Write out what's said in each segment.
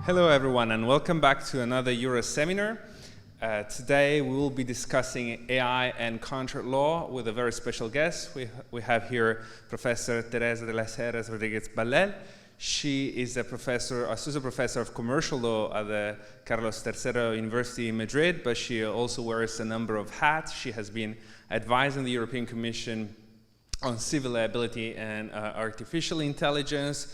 Hello everyone and welcome back to another EURA Seminar. Today we will be discussing AI and contract law with a very special guest. We have here Professor Teresa Rodríguez. She is a professor, associate professor of commercial law at the III University of Madrid, but she also wears a number of hats. She has been advising the European Commission on civil liability and artificial intelligence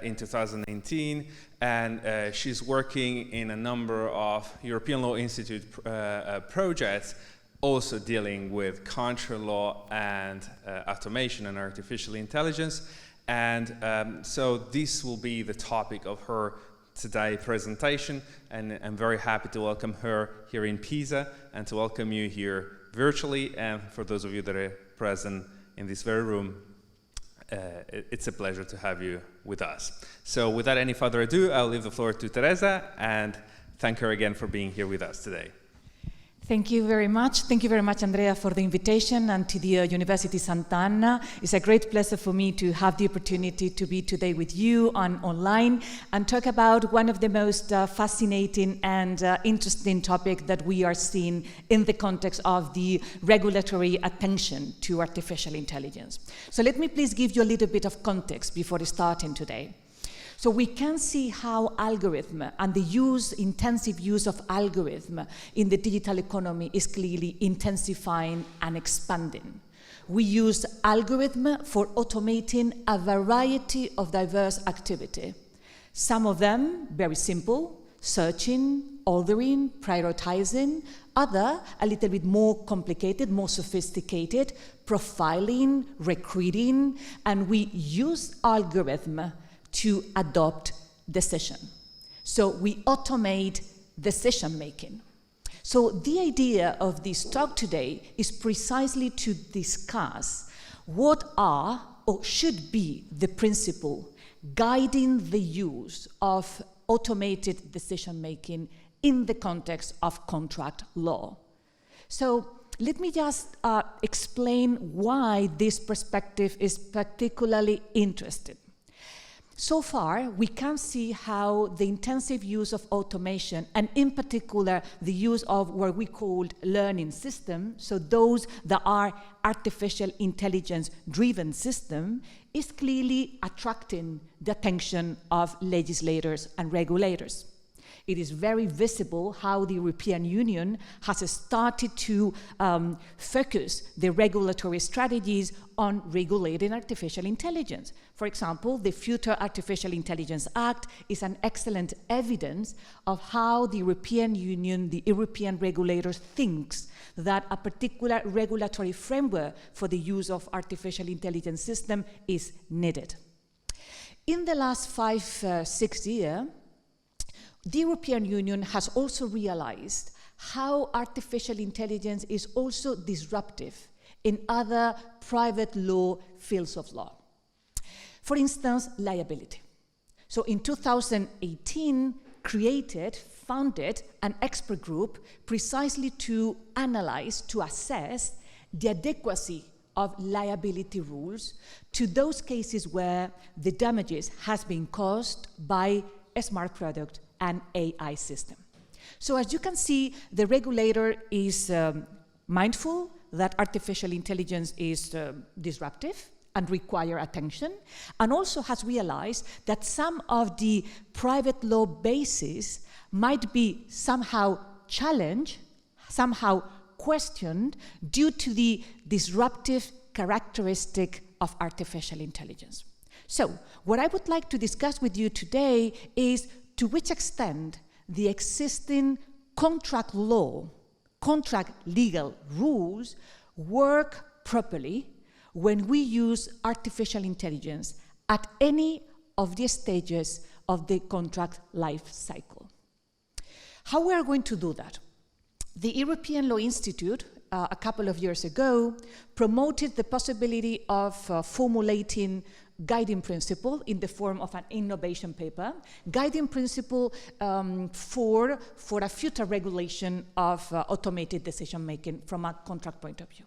in 2019, and she's working in a number of European Law Institute projects also dealing with contract law and automation and artificial intelligence. And so this will be the topic of her today presentation, and I'm very happy to welcome her here in Pisa and to welcome you here virtually, and for those of you that are present in this very room, it's a pleasure to have you with us. So without any further ado, I'll leave the floor to Teresa and thank her again for being here with us today. Thank you very much. Thank you very much, Andrea, for the invitation, and to the University Sant'Anna. It's a great pleasure for me to have the opportunity to be today with you online and talk about one of the most fascinating and interesting topics that we are seeing in the context of the regulatory attention to artificial intelligence. So let me please give you a little bit of context before starting today. So we can see how algorithm and the intensive use of algorithm in the digital economy is clearly intensifying and expanding. We use algorithm for automating a variety of diverse activity. Some of them very simple, searching, ordering, prioritizing. Other a little bit more complicated, more sophisticated, profiling, recruiting, and we use algorithm to adopt decision. So we automate decision making. So the idea of this talk today is precisely to discuss what are or should be the principle guiding the use of automated decision making in the context of contract law. So let me just explain why this perspective is particularly interesting. So far, we can see how the intensive use of automation, and in particular the use of what we call learning systems, so those that are artificial intelligence-driven systems, is clearly attracting the attention of legislators and regulators. It is very visible how the European Union has started to focus the regulatory strategies on regulating artificial intelligence. For example, the Future Artificial Intelligence Act is an excellent evidence of how the European Union, the European regulators, thinks that a particular regulatory framework for the use of artificial intelligence system is needed. In the last 5-6 years, the European Union has also realized how artificial intelligence is also disruptive in other private law fields of law. For instance, liability. So in 2018, founded an expert group precisely to analyze, to assess the adequacy of liability rules to those cases where the damages has been caused by a smart product and AI system. So as you can see, the regulator is mindful that artificial intelligence is disruptive and require attention, and also has realized that some of the private law bases might be somehow challenged, somehow questioned due to the disruptive characteristic of artificial intelligence. So what I would like to discuss with you today is to which extent the existing contract law, contract legal rules work properly when we use artificial intelligence at any of the stages of the contract life cycle. How we are going to do that? The European Law Institute, a couple of years ago, promoted the possibility of formulating guiding principle in the form of an innovation paper, guiding principle for a future regulation of automated decision-making from a contract point of view.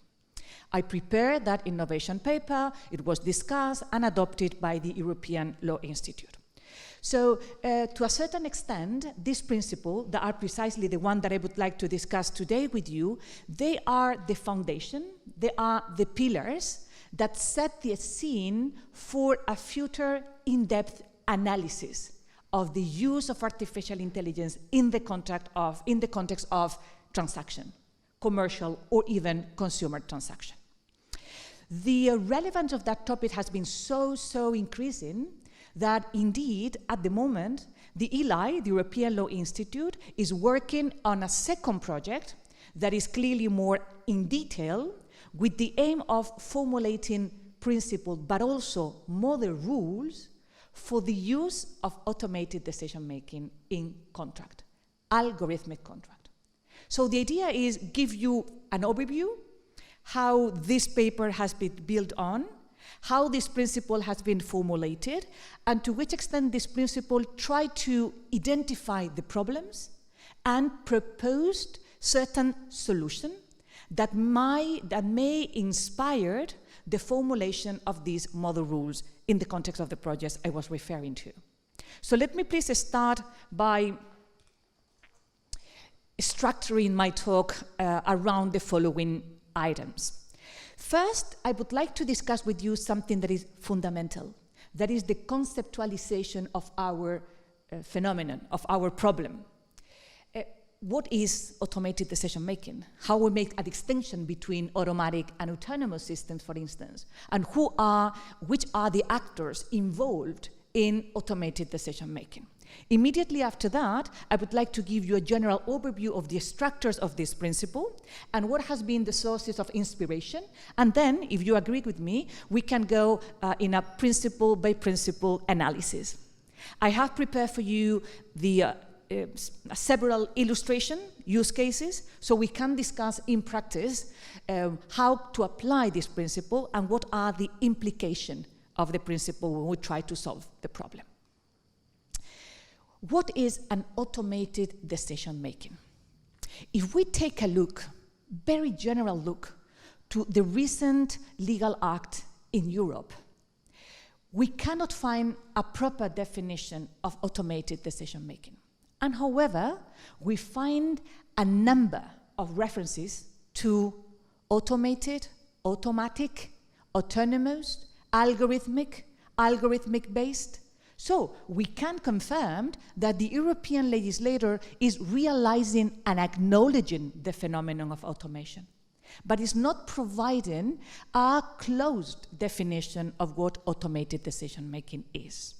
I prepared that innovation paper. It was discussed and adopted by the European Law Institute. So to a certain extent, this principle, that are precisely the one that I would like to discuss today with you, they are the foundation, they are the pillars that set the scene for a future in-depth analysis of the use of artificial intelligence in the context of transaction, commercial or even consumer transaction. The relevance of that topic has been so increasing that indeed, at the moment, the ELI, the European Law Institute, is working on a second project that is clearly more in detail, with the aim of formulating principles but also model rules for the use of automated decision-making in contract, algorithmic contract. So the idea is give you an overview, how this paper has been built on, how this principle has been formulated, and to which extent this principle tried to identify the problems and proposed certain solutions that may inspire the formulation of these model rules in the context of the projects I was referring to. So let me please start by structuring my talk around the following items. First, I would like to discuss with you something that is fundamental, that is the conceptualization of our phenomenon, of our problem. What is automated decision-making? How we make a distinction between automatic and autonomous systems, for instance, and which are the actors involved in automated decision-making. Immediately after that, I would like to give you a general overview of the structures of this principle and what has been the sources of inspiration. And then, if you agree with me, we can go in a principle-by-principle analysis. I have prepared for you the several illustration use cases, so we can discuss in practice how to apply this principle and what are the implications of the principle when we try to solve the problem. What is an automated decision-making? If we take a look, very general look, to the recent legal act in Europe, we cannot find a proper definition of automated decision-making. And however, we find a number of references to automated, automatic, autonomous, algorithmic-based. So we can confirm that the European legislator is realizing and acknowledging the phenomenon of automation, but is not providing a closed definition of what automated decision-making is.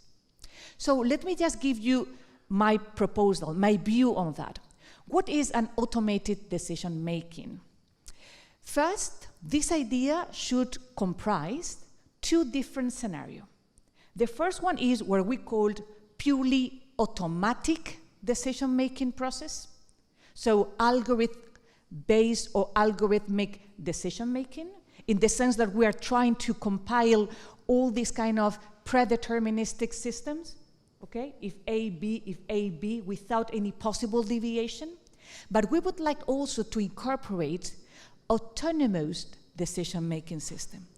So let me just give you my proposal, my view on that. What is an automated decision-making? First, this idea should comprise two different scenarios. The first one is what we called purely automatic decision-making process. So algorithm-based or algorithmic decision-making, in the sense that we are trying to compile all these kind of predeterministic systems, okay? If A, B, without any possible deviation. But we would like also to incorporate autonomous decision-making systems.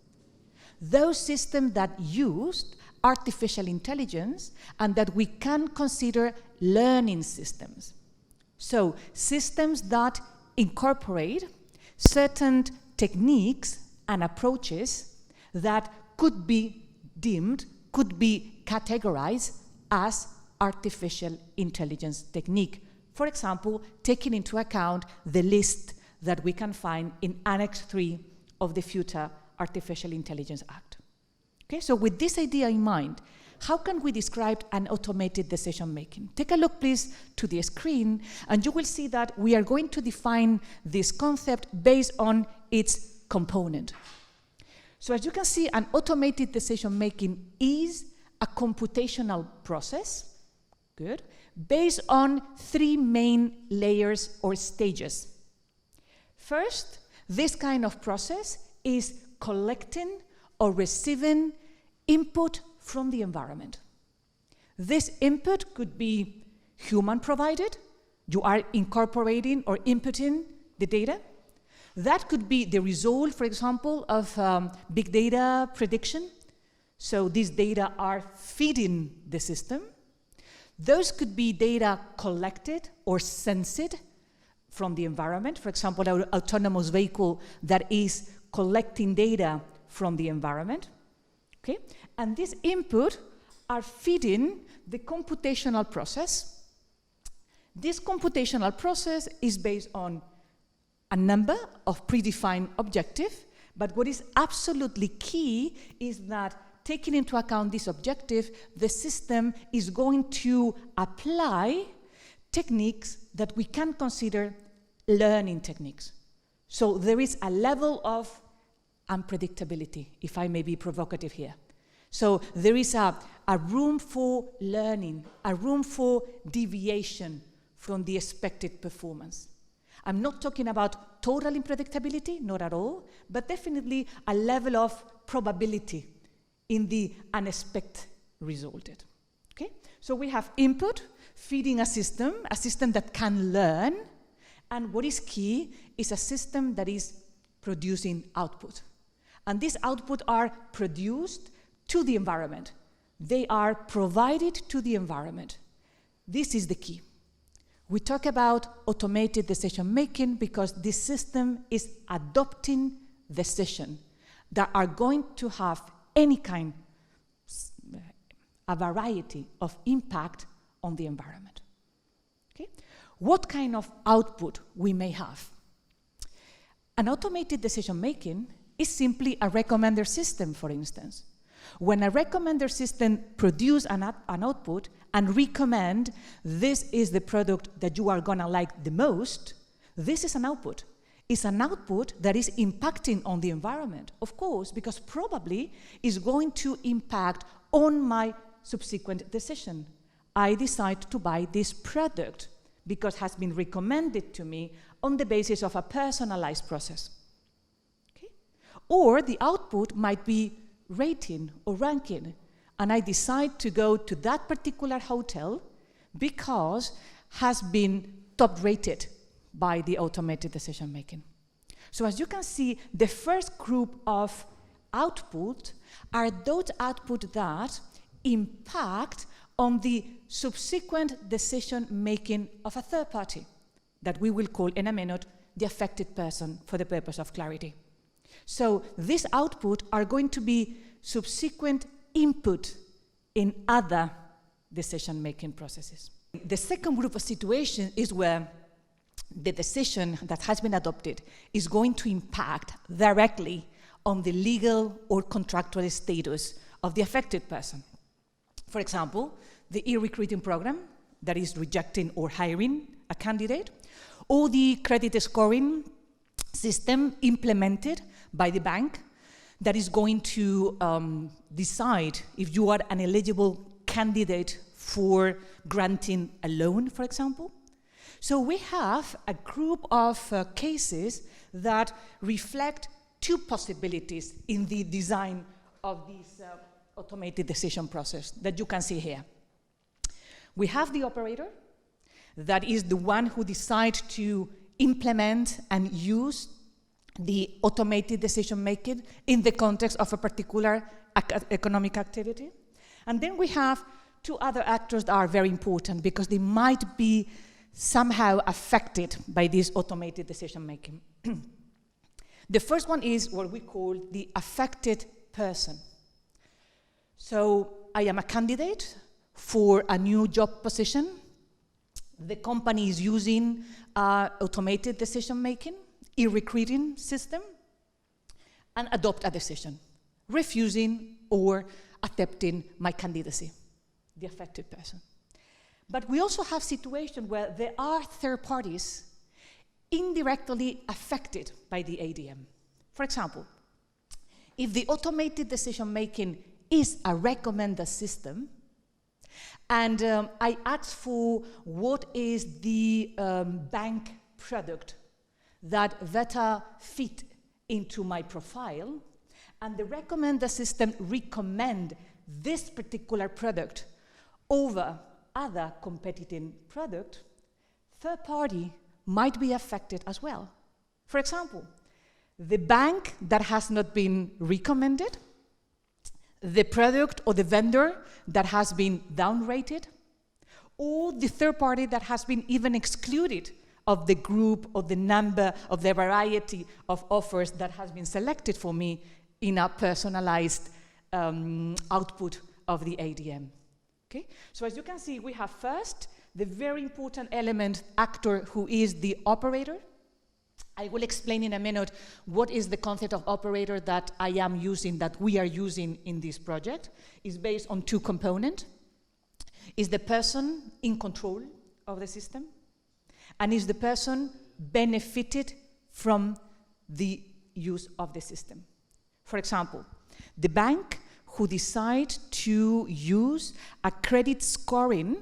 Those systems that used artificial intelligence and that we can consider learning systems. So systems that incorporate certain techniques and approaches that could be deemed, could be categorized as artificial intelligence technique. For example, taking into account the list that we can find in Annex 3 of the Future Artificial Intelligence Act. Okay, so with this idea in mind, how can we describe an automated decision-making? Take a look, please, to the screen, and you will see that we are going to define this concept based on its component. So as you can see, an automated decision-making is a computational process, good, based on three main layers or stages. First, this kind of process is collecting or receiving input from the environment. This input could be human provided. You are incorporating or inputting the data. That could be the result, for example, of big data prediction. So these data are feeding the system. Those could be data collected or sensed from the environment. For example, our autonomous vehicle that is collecting data from the environment. Okay? And this input are feeding the computational process. This computational process is based on a number of predefined objectives, but what is absolutely key is that taking into account this objective, the system is going to apply techniques that we can consider learning techniques. So there is a level of unpredictability, if I may be provocative here. So there is a room for learning, a room for deviation from the expected performance. I'm not talking about total unpredictability, not at all, but definitely a level of probability in the unexpected resulted. Okay? So we have input feeding a system that can learn, and what is key is a system that is producing output. And these output are produced to the environment. They are provided to the environment. This is the key. We talk about automated decision making because this system is adopting decisions that are going to have any kind, a variety of impact on the environment. Okay? What kind of output we may have? An automated decision making is simply a recommender system, for instance. When a recommender system produces an output and recommend this is the product that you are gonna like the most, this is an output. It's an output that is impacting on the environment, of course, because probably is going to impact on my subsequent decision. I decide to buy this product because it has been recommended to me on the basis of a personalized process. Okay? Or the output might be rating or ranking, and I decide to go to that particular hotel because has been top rated by the automated decision making. So as you can see, the first group of output are those output that impact on the subsequent decision making of a third party that we will call in a minute the affected person for the purpose of clarity. So these output are going to be subsequent input in other decision-making processes. The second group of situations is where the decision that has been adopted is going to impact directly on the legal or contractual status of the affected person. For example, the e-recruiting program that is rejecting or hiring a candidate, or the credit scoring system implemented by the bank that is going to decide if you are an eligible candidate for granting a loan, for example. So we have a group of cases that reflect two possibilities in the design of this automated decision process that you can see here. We have the operator, that is the one who decides to implement and use the automated decision making in the context of a particular economic activity. And then we have two other actors that are very important because they might be somehow affected by this automated decision making. The first one is what we call the affected person. So I am a candidate for a new job position. The company is using automated decision making, e-recruiting system, and adopt a decision, refusing or accepting my candidacy, the affected person. But we also have situations where there are third parties indirectly affected by the ADM. For example, if the automated decision making is a recommender system, and I ask for what is the bank product that better fit into my profile, and the recommender system recommend this particular product over other competing product, third party might be affected as well. For example, the bank that has not been recommended, the product or the vendor that has been downrated, or the third party that has been even excluded of the group or the number of the variety of offers that has been selected for me in a personalized output of the ADM. Okay? So as you can see, we have first the very important element actor, who is the operator. I will explain in a minute what is the concept of operator that I am using, that we are using in this project. It's based on two components. Is the person in control of the system, and is the person benefited from the use of the system. For example, the bank who decide to use a credit scoring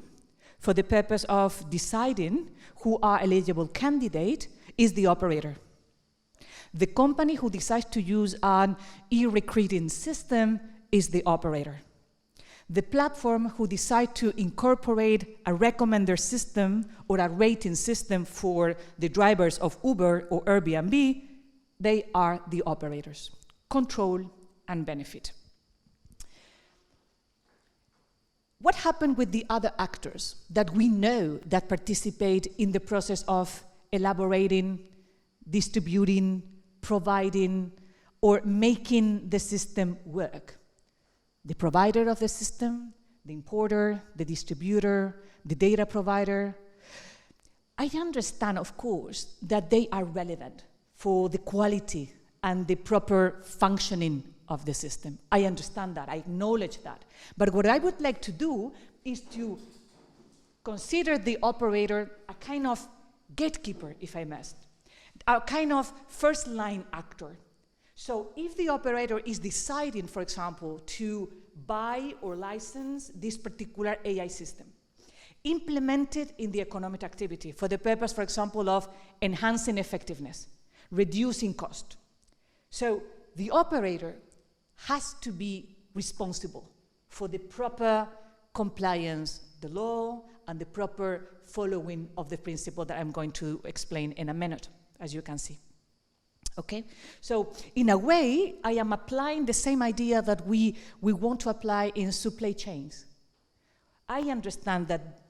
for the purpose of deciding who are eligible candidate is the operator. The company who decides to use an e-recruiting system is the operator. The platform who decide to incorporate a recommender system or a rating system for the drivers of Uber or Airbnb, they are the operators. Control and benefit. What happened with the other actors that we know that participate in the process of elaborating, distributing, providing, or making the system work? The provider of the system, the importer, the distributor, the data provider. I understand, of course, that they are relevant for the quality and the proper functioning of the system. I understand that, I acknowledge that. But what I would like to do is to consider the operator a kind of gatekeeper, if I must, a kind of first-line actor. So if the operator is deciding, for example, to buy or license this particular AI system, implement it in the economic activity for the purpose, for example, of enhancing effectiveness, reducing cost. So the operator has to be responsible for the proper compliance, the law, and the proper following of the principle that I'm going to explain in a minute, as you can see. Okay, so in a way, I am applying the same idea that we want to apply in supply chains. I understand that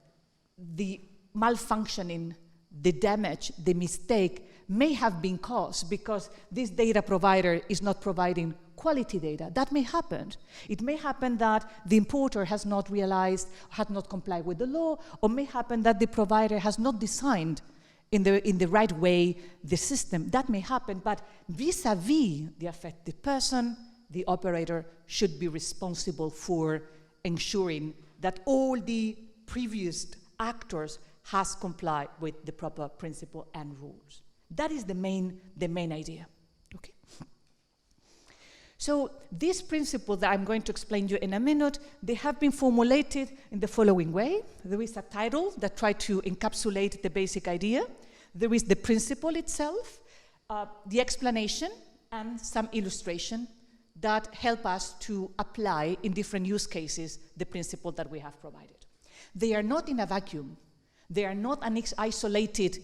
the malfunctioning, the damage, the mistake may have been caused because this data provider is not providing quality data. That may happen. It may happen that the importer has not realized, has not complied with the law, or may happen that the provider has not designed in the right way the system. That may happen, but vis-a-vis the affected person, the operator should be responsible for ensuring that all the previous actors has complied with the proper principle and rules. That is the main idea. Okay. So these principles that I'm going to explain to you in a minute, they have been formulated in the following way. There is a title that tries to encapsulate the basic idea. There is the principle itself, the explanation, and some illustration that help us to apply in different use cases the principle that we have provided. They are not in a vacuum. They are not an isolated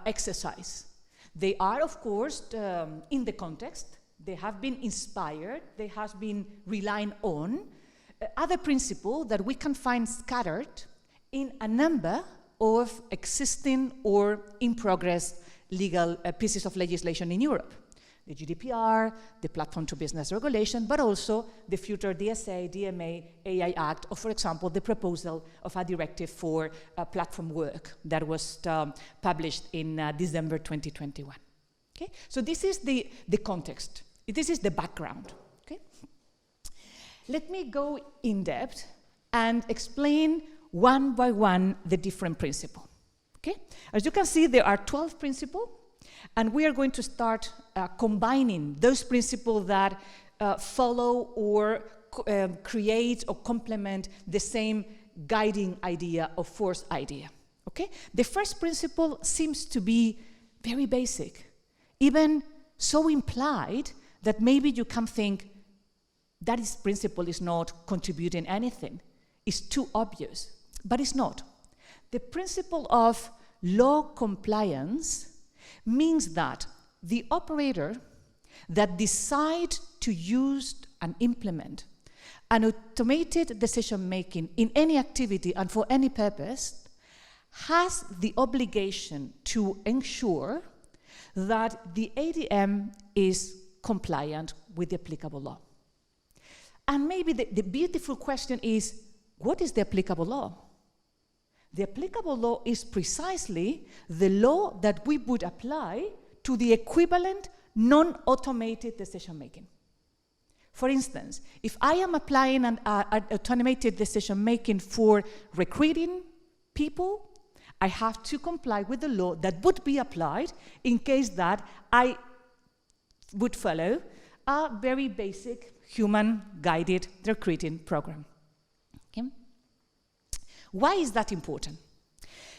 exercise. They are, of course, in the context. They have been inspired. They have been relying on other principles that we can find scattered in a number of existing or in progress legal pieces of legislation in Europe. The GDPR, the Platform to Business Regulation, but also the future DSA, DMA, AI Act, or for example, the proposal of a directive for platform work that was published in December 2021. Okay? So this is the context. This is the background. Okay? Let me go in depth and explain one by one the different principles. Okay? As you can see, there are 12 principles, and we are going to start combining those principles that follow or create or complement the same guiding idea or force idea. Okay? The first principle seems to be very basic, even so implied that maybe you can think that this principle is not contributing anything. It's too obvious, but it's not. The principle of law compliance means that the operator that decide to use and implement An automated decision-making in any activity and for any purpose has the obligation to ensure that the ADM is compliant with the applicable law. And maybe the beautiful question is, what is the applicable law? The applicable law is precisely the law that we would apply to the equivalent non-automated decision-making. For instance, if I am applying an automated decision-making for recruiting people, I have to comply with the law that would be applied in case that I would follow a very basic human-guided recruiting program. Okay? Why is that important?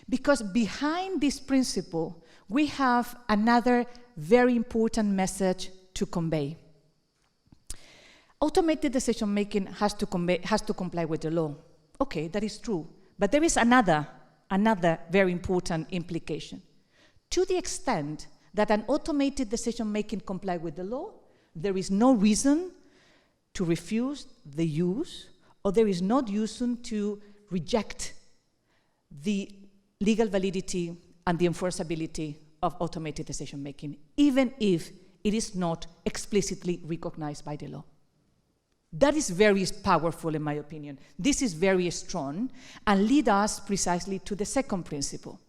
Because behind this principle, we have another very important message to convey. Automated decision-making has to comply with the law. Okay, that is true. But there is another very important implication. To the extent that an automated decision-making complies with the law, there is no reason to refuse the use, or there is no reason to reject the legal validity and the enforceability of automated decision-making, even if it is not explicitly recognized by the law. That is very powerful, in my opinion. This is very strong and leads us precisely to the second principle,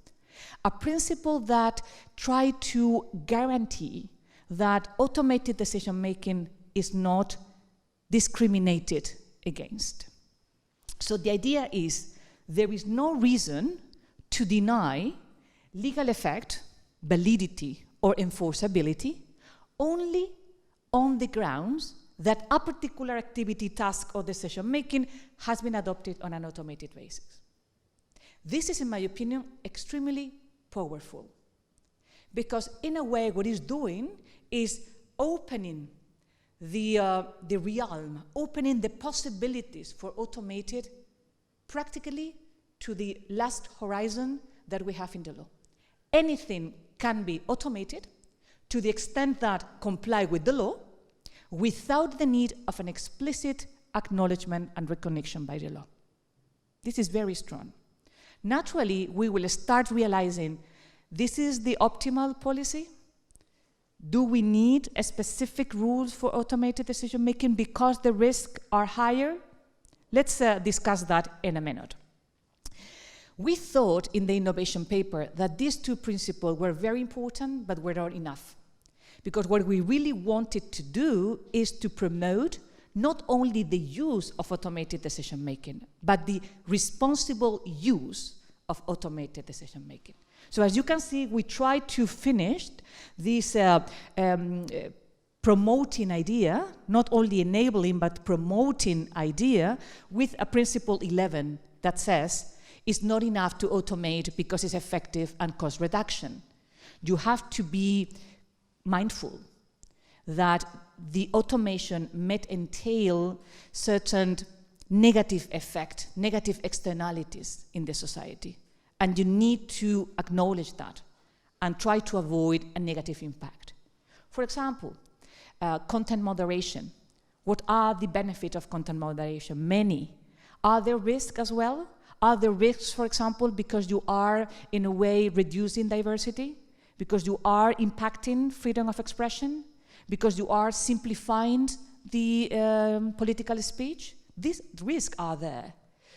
a principle that tries to guarantee that automated decision-making is not discriminated against. So the idea is there is no reason to deny legal effect, validity, or enforceability only on the grounds that a particular activity, task, or decision-making has been adopted on an automated basis. This is, in my opinion, extremely powerful, because in a way what it's doing is opening the realm, opening the possibilities for automated practically to the last horizon that we have in the law. Anything can be automated to the extent that comply with the law, without the need of an explicit acknowledgement and recognition by the law. This is very strong. Naturally, we will start realizing this is the optimal policy. Do we need a specific rules for automated decision-making because the risks are higher? Let's discuss that in a minute. We thought in the innovation paper that these two principles were very important, but were not enough. Because what we really wanted to do is to promote not only the use of automated decision-making, but the responsible use of automated decision-making. So as you can see, we tried to finish this promoting idea, not only enabling, but promoting idea with a principle 11 that says it's not enough to automate because it's effective and cost reduction. You have to be mindful that the automation may entail certain negative effect, negative externalities in the society. And you need to acknowledge that and try to avoid a negative impact. For example, content moderation. What are the benefits of content moderation? Many. Are there risks as well? Are there risks, for example, because you are, in a way, reducing diversity? Because you are impacting freedom of expression, because you are simplifying the political speech? These risks are there.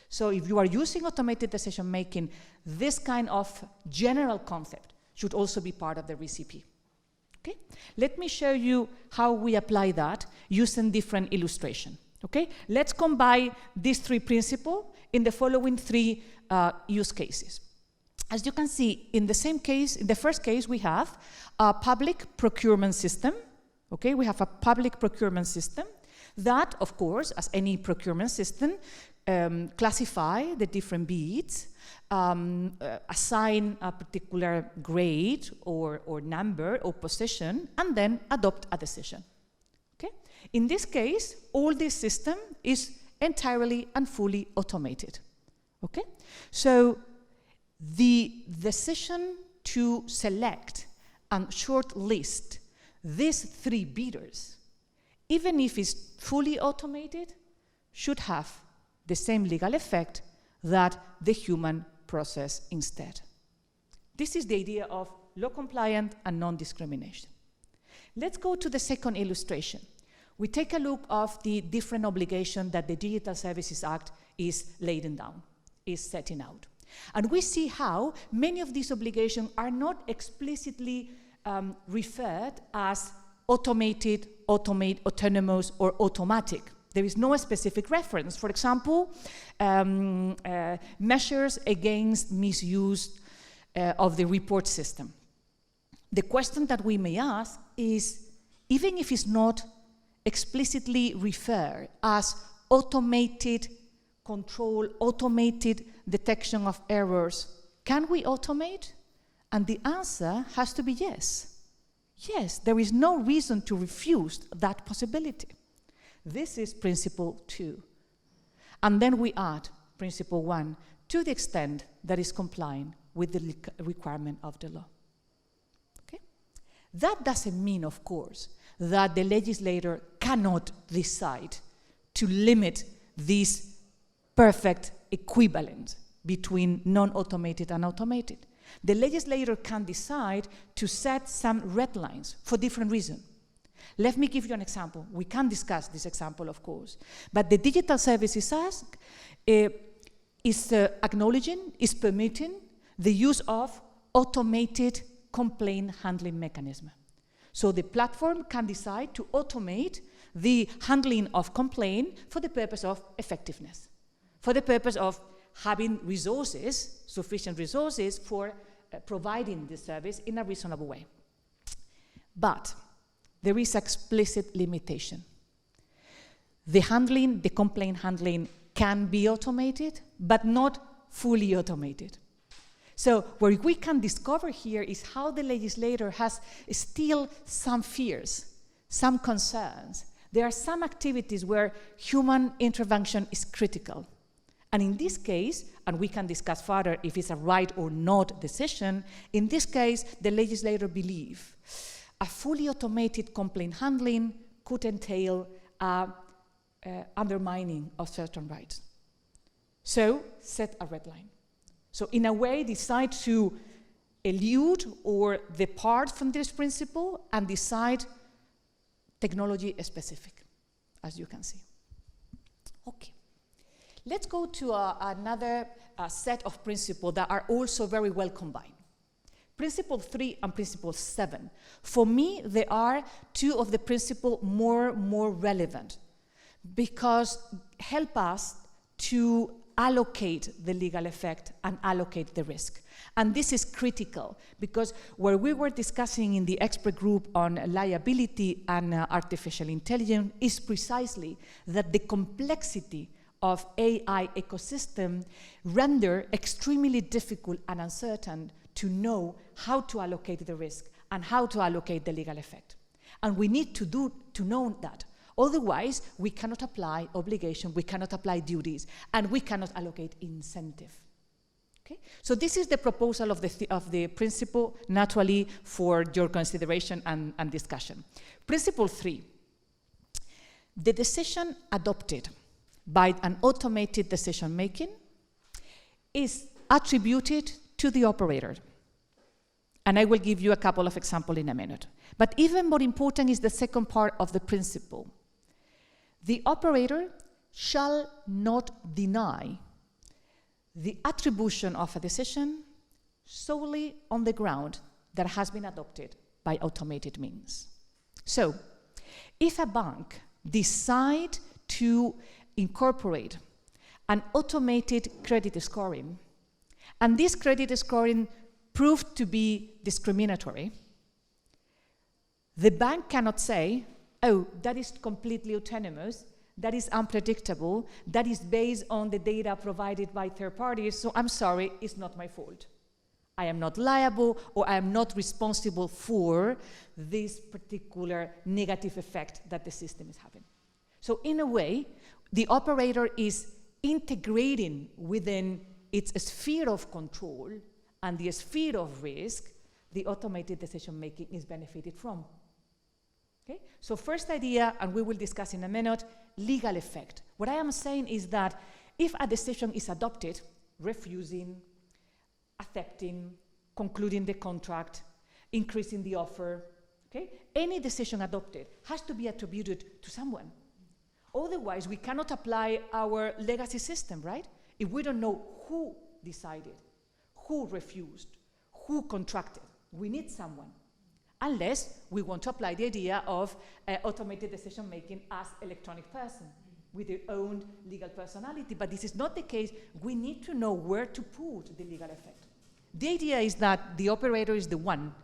So if you are using automated decision-making, this kind of general concept should also be part of the recipe. Okay? Let me show you how we apply that using different illustration. Okay? Let's combine these three principles in the following three use cases. As you can see, in the same case, in the first case, we have a public procurement system. Okay, we have a public procurement system that, of course, as any procurement system, classify the different bids, assign a particular grade or number or position, and then adopt a decision. Okay? In this case, all this system is entirely and fully automated. Okay? So the decision to select and shortlist these three bidders, even if it's fully automated, should have the same legal effect that the human process instead. This is the idea of law compliant and non-discrimination. Let's go to the second illustration. We take a look of the different obligations that the Digital Services Act is laying down, is setting out. And we see how many of these obligations are not explicitly referred as automated, autonomous, or automatic. There is no specific reference. For example, measures against misuse of the report system. The question that we may ask is, even if it's not explicitly referred as automated control, automated detection of errors, can we automate? And the answer has to be yes. Yes, there is no reason to refuse that possibility. This is principle 2. And then we add principle 1 to the extent that is complying with the requirement of the law. Okay? That doesn't mean, of course, that the legislator cannot decide to limit this perfect equivalence between non-automated and automated. The legislator can decide to set some red lines for different reasons. Let me give you an example. We can discuss this example, of course. But the Digital Services Act is acknowledging, is permitting the use of automated complaint handling mechanism. So the platform can decide to automate the handling of complaint for the purpose of effectiveness, for the purpose of having resources, sufficient resources for providing the service in a reasonable way. But there is explicit limitation. The complaint handling can be automated, but not fully automated. So what we can discover here is how the legislator has still some fears, some concerns. There are some activities where human intervention is critical. And in this case, and we can discuss further if it's a right or not decision, in this case, the legislator believes a fully automated complaint handling could entail undermining of certain rights. So, set a red line. So, in a way, decide to elude or depart from this principle and decide technology specific, as you can see. Okay. Let's go to another set of principles that are also very well combined. Principle 3 and principle 7. For me, they are two of the principles more relevant because help us to allocate the legal effect and allocate the risk. And this is critical because where we were discussing in the expert group on liability and artificial intelligence is precisely that the complexity of AI ecosystem render extremely difficult and uncertain to know how to allocate the risk and how to allocate the legal effect. And we need to know that. Otherwise, we cannot apply obligation, we cannot apply duties, and we cannot allocate incentive. Okay? So this is the proposal of the principle, naturally, for your consideration and discussion. Principle 3. The decision adopted by an automated decision-making is attributed to the operator. And I will give you a couple of examples in a minute. But even more important is the second part of the principle. The operator shall not deny the attribution of a decision solely on the ground that has been adopted by automated means. So, if a bank decides to incorporate an automated credit scoring, and this credit scoring proved to be discriminatory, the bank cannot say, oh, that is completely autonomous, that is unpredictable, that is based on the data provided by third parties, so I'm sorry, it's not my fault. I am not liable or I am not responsible for this particular negative effect that the system is having. So in a way, the operator is integrating within its sphere of control and the sphere of risk the automated decision-making is benefited from. Okay? So first idea, and we will discuss in a minute, legal effect. What I am saying is that if a decision is adopted, refusing, accepting, concluding the contract, increasing the offer, okay? Any decision adopted has to be attributed to someone. Otherwise, we cannot apply our legacy system, right? If we don't know who decided, who refused, who contracted, we need someone. Unless we want to apply the idea of automated decision-making as electronic person with their own legal personality. But this is not the case. We need to know where to put the legal effect. The idea is that the operator is the one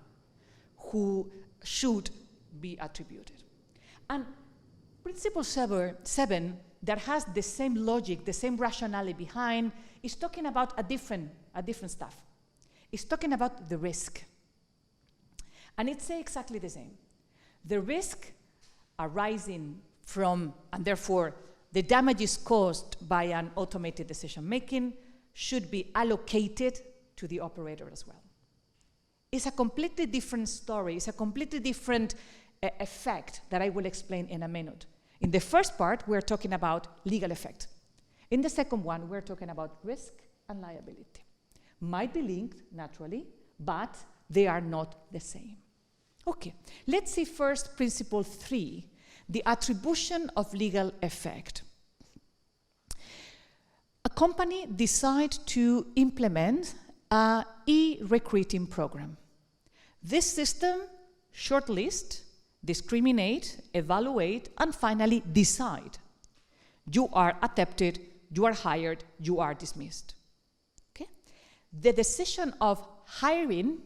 who should be attributed. And principle 7 that has the same logic, the same rationale behind, is talking about a different stuff. It's talking about the risk. And it says exactly the same. The risk arising from, and therefore the damages caused by an automated decision-making should be allocated to the operator as well. It's a completely different story. It's a completely different effect that I will explain in a minute. In the first part, we're talking about legal effect. In the second one, we're talking about risk and liability. Might be linked, naturally, but they are not the same. Okay, let's see first principle 3, the attribution of legal effect. A company decides to implement an e-recruiting program. This system shortlist, discriminate, evaluate, and finally decide. You are accepted, you are hired, you are dismissed. Okay? The decision of hiring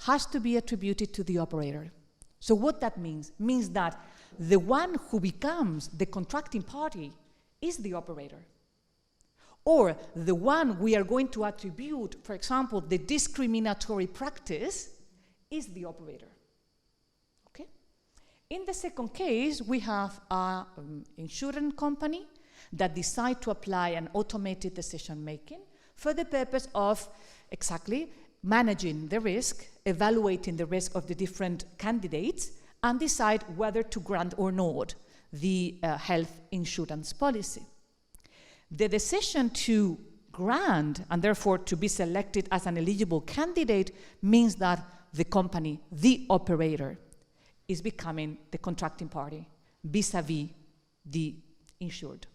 has to be attributed to the operator. So what that means? Means that the one who becomes the contracting party is the operator. Or the one we are going to attribute, for example, the discriminatory practice, is the operator. Okay? In the second case, we have an insurance company that decide to apply an automated decision-making for the purpose of exactly managing the risk, evaluating the risk of the different candidates, and decide whether to grant or not the health insurance policy. The decision to grant, and therefore to be selected as an eligible candidate, means that the company, the operator, is becoming the contracting party vis-a-vis the insured.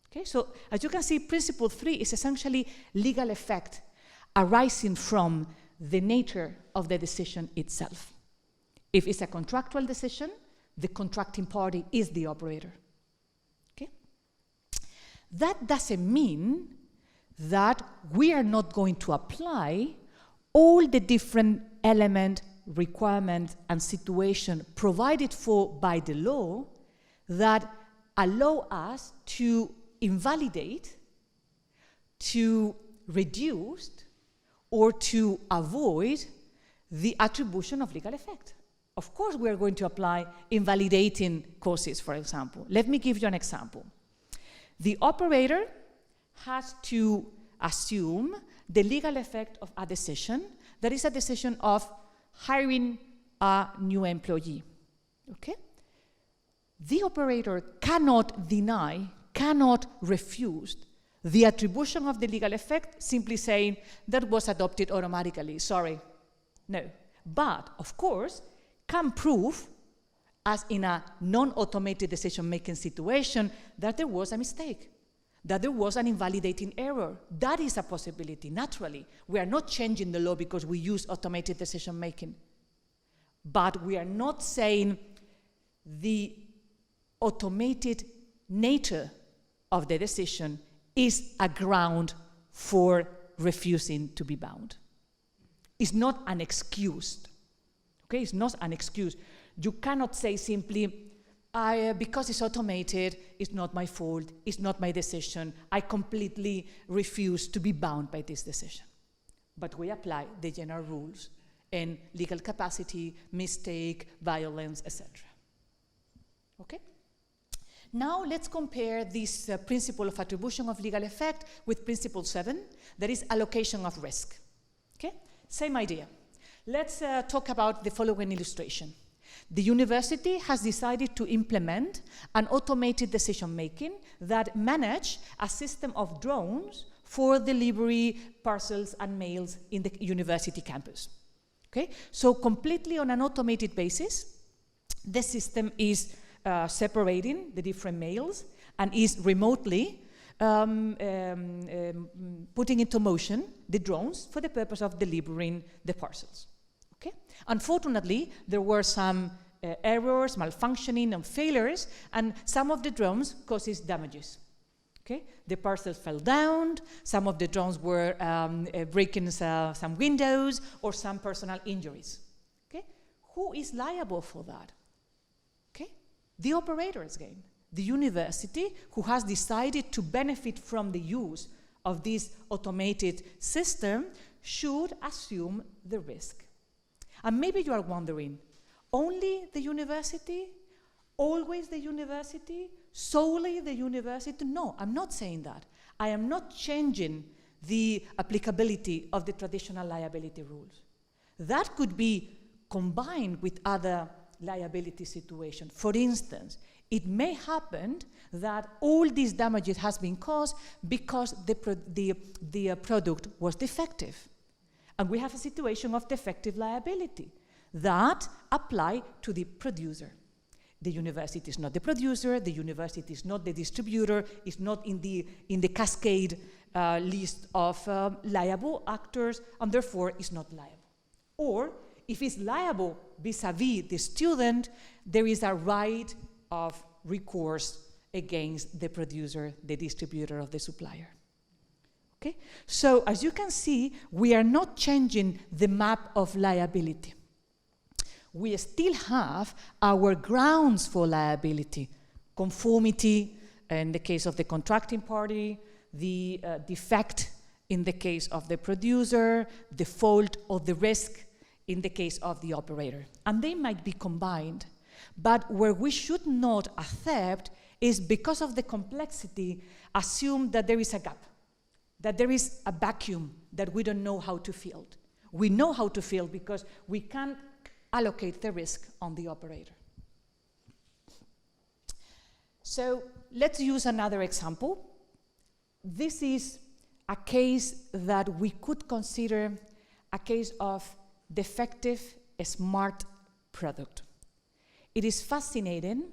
Okay, so as you can see, principle 3 is essentially legal effect arising from the nature of the decision itself. If it's a contractual decision, the contracting party is the operator. Okay? That doesn't mean that we are not going to apply all the different element, requirement, and situation provided for by the law that allow us to invalidate, to reduce, or to avoid the attribution of legal effect. Of course, we are going to apply invalidating causes, for example. Let me give you an example. The operator has to assume the legal effect of a decision that is a decision of hiring a new employee. Okay? The operator cannot deny, cannot refuse the attribution of the legal effect, simply saying that was adopted automatically. Sorry. No. But, of course, can prove, as in a non-automated decision-making situation, that there was a mistake, that there was an invalidating error. That is a possibility, naturally. We are not changing the law because we use automated decision-making. But we are not saying the automated nature of the decision is a ground for refusing to be bound. It's not an excuse. Okay, it's not an excuse. You cannot say simply, because it's automated, it's not my fault, it's not my decision, I completely refuse to be bound by this decision. But we apply the general rules in legal capacity, mistake, violence, etc. Okay? Now let's compare this principle of attribution of legal effect with principle 7, that is allocation of risk. Okay? Same idea. Let's talk about the following illustration. The university has decided to implement an automated decision-making that manage a system of drones for delivery parcels and mails in the university campus. Okay? So completely on an automated basis, the system is separating the different mails and is remotely putting into motion the drones for the purpose of delivering the parcels. Okay? Unfortunately, there were some errors, malfunctioning, and failures, and some of the drones causes damages. Okay? The parcels fell down, some of the drones were breaking some windows, or some personal injuries. Okay? Who is liable for that? Okay? The operators again. The university, who has decided to benefit from the use of this automated system, should assume the risk. And maybe you are wondering, only the university? Always the university? Solely the university? No, I'm not saying that. I am not changing the applicability of the traditional liability rules. That could be combined with other liability situations. For instance, it may happen that all these damages has been caused because the product was defective. And we have a situation of defective liability that apply to the producer. The university is not the producer, the university is not the distributor, is not in the cascade list of liable actors, and therefore is not liable. Or, if it's liable vis-a-vis the student, there is a right of recourse against the producer, the distributor, of the supplier. Okay? So, as you can see, we are not changing the map of liability. We still have our grounds for liability: conformity in the case of the contracting party, the defect in the case of the producer, the fault or the risk in the case of the operator. And they might be combined. But where we should not accept is, because of the complexity, assume that there is a gap, that there is a vacuum that we don't know how to fill. We know how to fill because we can't allocate the risk on the operator. So let's use another example. This is a case that we could consider a case of defective smart product. It is fascinating,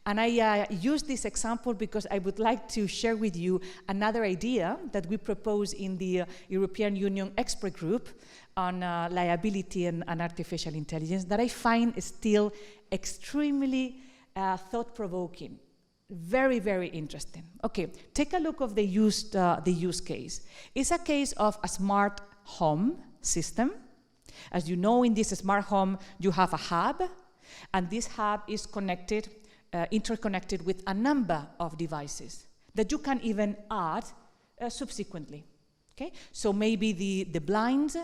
and I use this example because I would like to share with you another idea that we propose in the European Union expert group on liability and artificial intelligence that I find still extremely thought-provoking. Very, very interesting. Okay, take a look of the use case. It's a case of a smart home system. As you know, in this smart home, you have a hub, and this hub is connected, interconnected with a number of devices that you can even add subsequently. Okay, so maybe the blinds,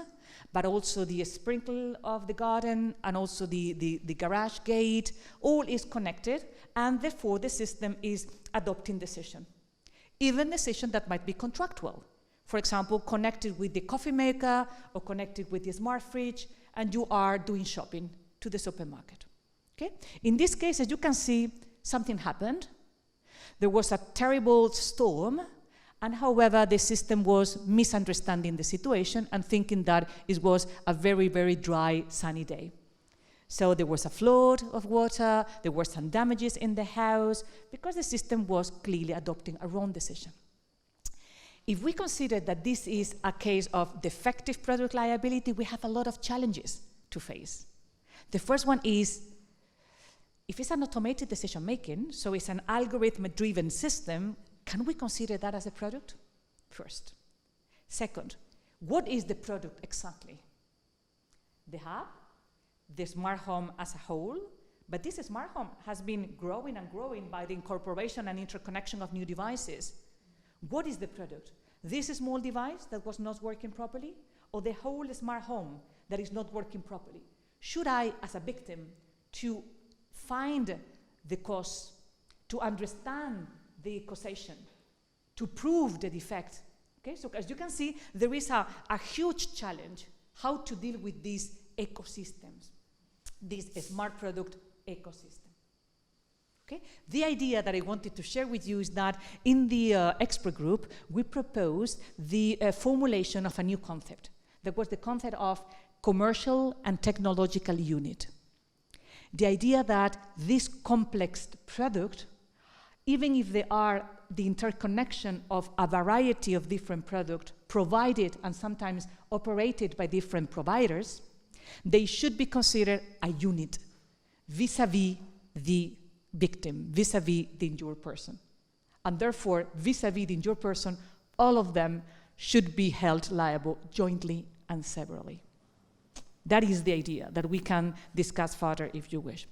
but also the sprinkle of the garden, and also the garage gate, all is connected, and therefore the system is adopting decision. Even decision that might be contractual. For example, connected with the coffee maker or connected with the smart fridge, and you are doing shopping to the supermarket. Okay? In this case, as you can see, something happened. There was a terrible storm, and however, the system was misunderstanding the situation and thinking that it was a very, very dry, sunny day. So there was a flood of water, there were some damages in the house, because the system was clearly adopting a wrong decision. If we consider that this is a case of defective product liability, we have a lot of challenges to face. The first one is, if it's an automated decision-making, so it's an algorithm-driven system, can we consider that as a product? First. Second, what is the product exactly? The hub, the smart home as a whole, but this smart home has been growing and growing by the incorporation and interconnection of new devices. What is the product? This small device that was not working properly, or the whole smart home that is not working properly? Should I, as a victim, to find the cause, to understand the causation, to prove the defect? Okay, so as you can see, there is a huge challenge how to deal with these ecosystems. this smart product ecosystem. Okay? The idea that I wanted to share with you is that in the expert group, we proposed the formulation of a new concept. That was the concept of commercial and technological unit. The idea that this complex product, even if they are the interconnection of a variety of different products provided and sometimes operated by different providers, they should be considered a unit vis-à-vis the victim, vis-à-vis the injured person. And therefore, vis-à-vis the injured person, all of them should be held liable jointly and severally. That is the idea that we can discuss further if you wish.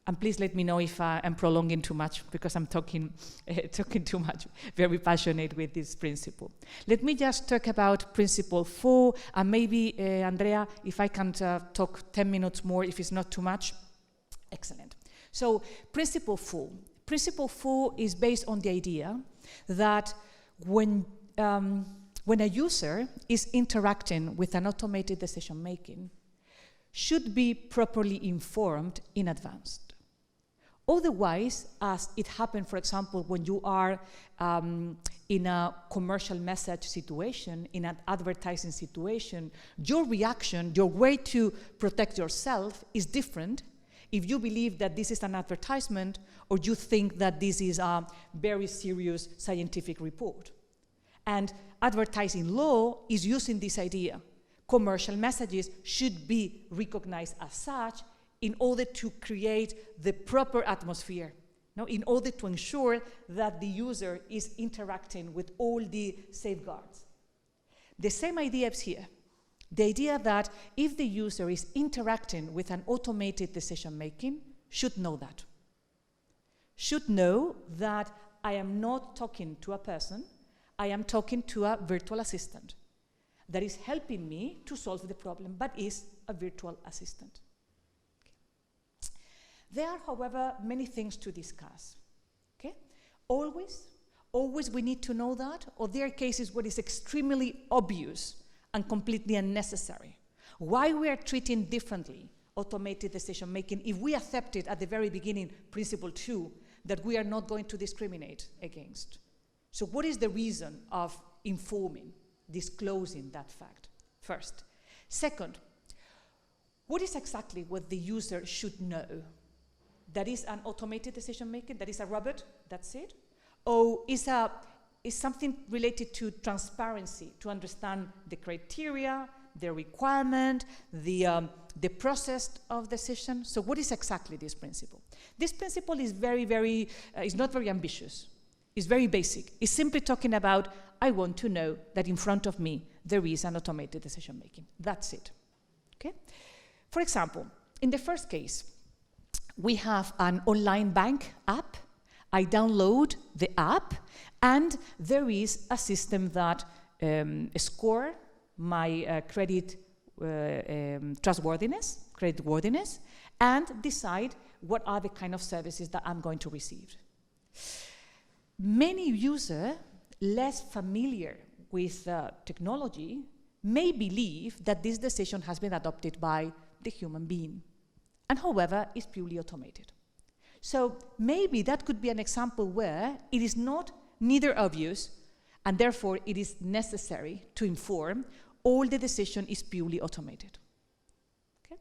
And please let me know if I'm prolonging too much, because I'm talking too much, very passionate with this principle. Let me just talk about principle 4, and maybe, Andrea, if I can talk 10 minutes more, if it's not too much. Excellent. So, principle 4. Principle 4 is based on the idea that when a user is interacting with an automated decision-making, should be properly informed in advance. Otherwise, as it happened, for example, when you are in a commercial message situation, in an advertising situation, your reaction, your way to protect yourself is different if you believe that this is an advertisement or you think that this is a very serious scientific report. And advertising law is using this idea. Commercial messages should be recognized as such in order to create the proper atmosphere, in order to ensure that the user is interacting with all the safeguards. The same idea is here. The idea that if the user is interacting with an automated decision-making, should know that. Should know that I am not talking to a person, I am talking to a virtual assistant that is helping me to solve the problem, but is a virtual assistant. Okay. There are, however, many things to discuss. Okay? Always we need to know that, or there are cases where it's extremely obvious and completely unnecessary. Why we are treating differently automated decision-making if we accepted at the very beginning, principle 2, that we are not going to discriminate against? So what is the reason of informing, disclosing that fact? First. Second, what is exactly what the user should know? That is an automated decision-making, that is a robot, that's it? Or is something related to transparency, to understand the criteria, the requirement, the process of decision? So what is exactly this principle? This principle is is not very ambitious. It's very basic. It's simply talking about, I want to know that in front of me there is an automated decision-making. That's it. Okay? For example, in the first case, we have an online bank app. I download the app, and there is a system that scores my credit worthiness, and decide what are the kind of services that I'm going to receive. Many users less familiar with technology may believe that this decision has been adopted by the human being, and however, is purely automated. So maybe that could be an example where it is neither obvious, and therefore it is necessary to inform all the decision is purely automated. Okay?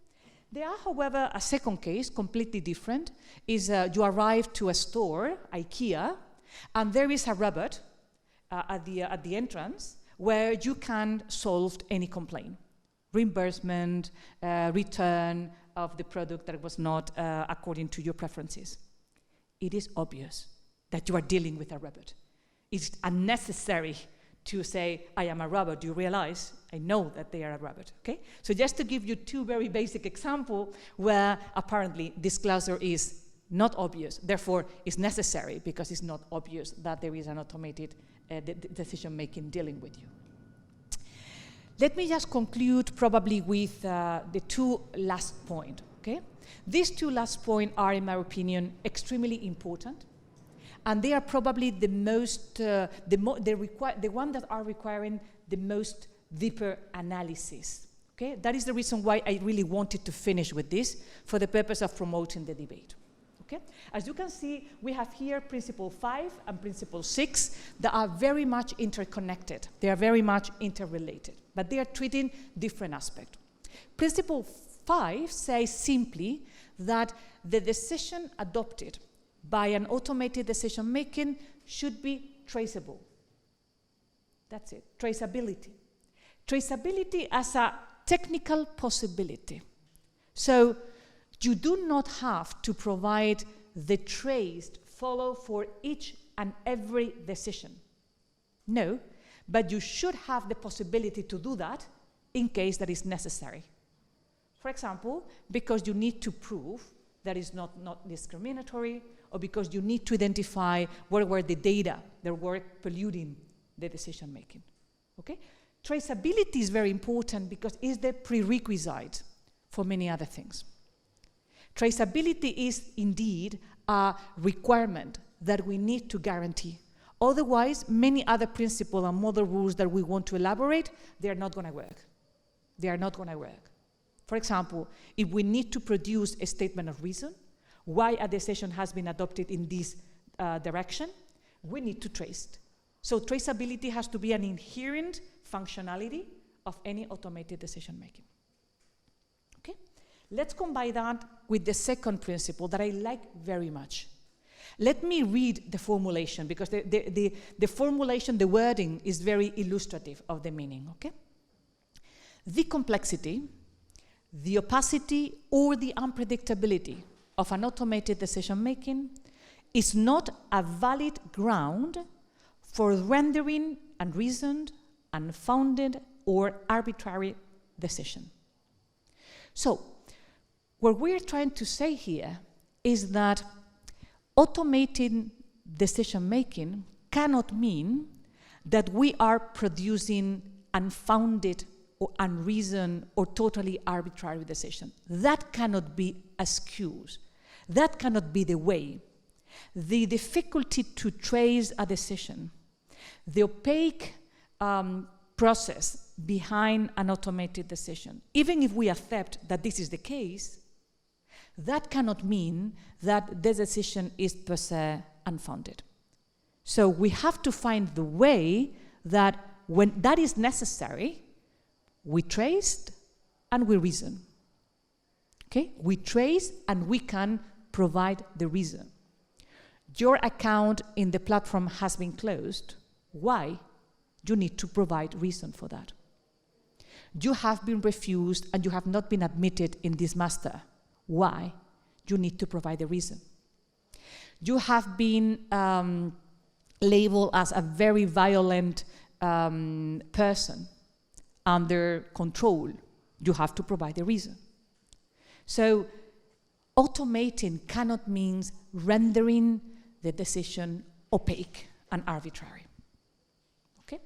There are, however, a second case, completely different, is you arrive to a store, IKEA, and there is a robot at the entrance where you can solve any complaint. Reimbursement, return of the product that was not according to your preferences. It is obvious that you are dealing with a robot. It's unnecessary to say, I am a robot. You realize, I know that they are a robot, okay? So just to give you two very basic examples where apparently disclosure is not obvious, therefore it's necessary because it's not obvious that there is an automated decision-making dealing with you. Let me just conclude probably with the two last points, okay? These two last points are, in my opinion, extremely important, and they are probably the most, the one that are requiring the most deeper analysis Okay? That is the reason why I really wanted to finish with this, for the purpose of promoting the debate. Okay? As you can see, we have here Principle 5 and Principle 6 that are very much interconnected. They are very much interrelated, but they are treating different aspects. Principle 5 says simply that the decision adopted by an automated decision-making should be traceable. That's it, traceability. Traceability as a technical possibility. So you do not have to provide the traced follow for each and every decision. No, but you should have the possibility to do that in case that is necessary. For example, because you need to prove that it's not discriminatory, or because you need to identify where were the data that were polluting the decision making. Okay? Traceability is very important because it's the prerequisite for many other things. Traceability is indeed a requirement that we need to guarantee. Otherwise, many other principles and model rules that we want to elaborate, they are not going to work. They are not going to work. For example, if we need to produce a statement of reason, why a decision has been adopted in this direction, we need to trace it. So traceability has to be an inherent functionality of any automated decision making. Okay? Let's combine that with the second principle that I like very much. Let me read the formulation, because the formulation, the wording is very illustrative of the meaning. Okay? The complexity, the opacity, or the unpredictability of an automated decision-making is not a valid ground for rendering unreasoned, unfounded, or arbitrary decision. So, what we're trying to say here is that automating decision-making cannot mean that we are producing unfounded or unreasoned or totally arbitrary decision. That cannot be excuse. That cannot be the way. The difficulty to trace a decision, the opaque process behind an automated decision, even if we accept that this is the case, that cannot mean that the decision is per se unfounded. So we have to find the way that when that is necessary, we trace and we reason. Okay? We trace and we can provide the reason. Your account in the platform has been closed. Why? You need to provide reason for that. You have been refused and you have not been admitted in this master. Why? You need to provide the reason. You have been labeled as a very violent person under control. You have to provide the reason. So automating cannot mean rendering the decision opaque and arbitrary. Okay?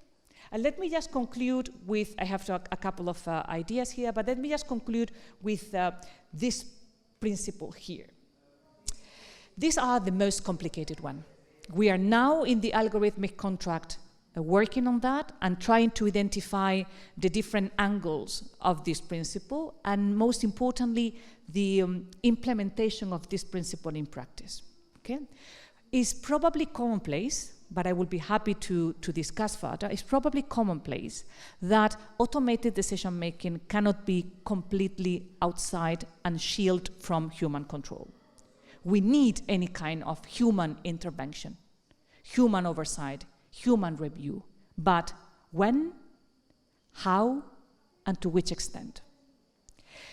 And let me just conclude with, I have a couple of ideas here, but let me just conclude with this principle here. These are the most complicated one. We are now in the algorithmic contract working on that and trying to identify the different angles of this principle, and most importantly, the implementation of this principle in practice. Okay? It's probably commonplace, but I will be happy to discuss further. It's probably commonplace that automated decision-making cannot be completely outside and shielded from human control. We need any kind of human intervention, human oversight, human review. But when, how, and to which extent?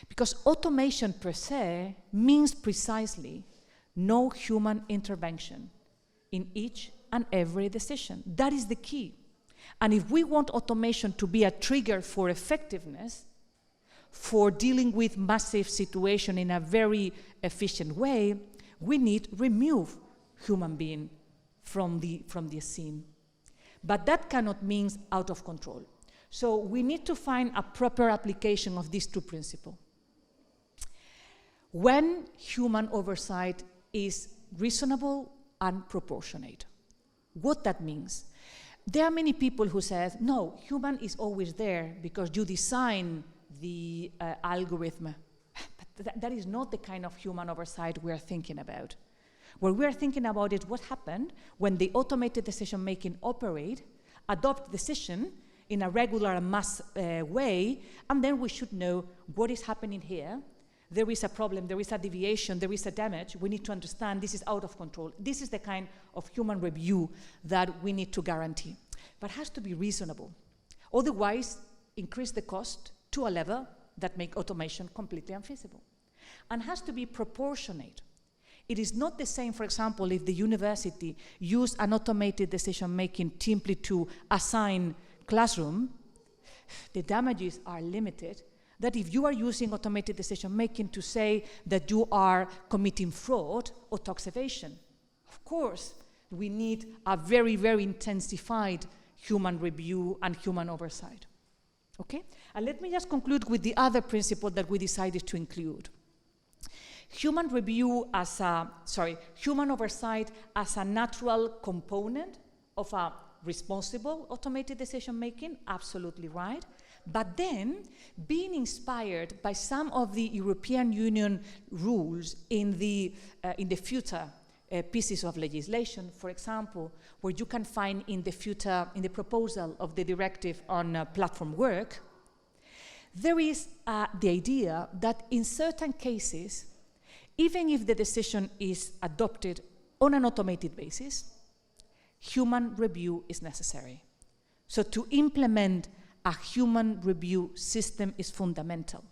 Because automation per se means precisely no human intervention in each and every decision. That is the key. And if we want automation to be a trigger for effectiveness, for dealing with massive situations in a very efficient way, we need to remove human being from the scene. But that cannot mean out of control. So we need to find a proper application of these two principles. When human oversight is reasonable and proportionate. What that means? There are many people who say, no, human is always there because you design the algorithm. But that is not the kind of human oversight we're thinking about. What we're thinking about is what happened when the automated decision-making operate, adopt decision in a regular and mass way, and then we should know what is happening here. There is a problem, there is a deviation, there is a damage. We need to understand this is out of control. This is the kind of human review that we need to guarantee. But it has to be reasonable. Otherwise, increase the cost to a level that make automation completely unfeasible. And has to be proportionate. It is not the same, for example, if the university used an automated decision-making simply to assign classroom, the damages are limited, that if you are using automated decision-making to say that you are committing fraud or tax evasion, of course, we need a very, very intensified human review and human oversight. Okay? And let me just conclude with the other principle that we decided to include. Human oversight as a natural component of a responsible automated decision-making, absolutely right. But then, being inspired by some of the European Union rules in the future pieces of legislation, for example, where you can find in the proposal of the directive on platform work, there is the idea that in certain cases, even if the decision is adopted on an automated basis, human review is necessary. So to implement a human review system is fundamental.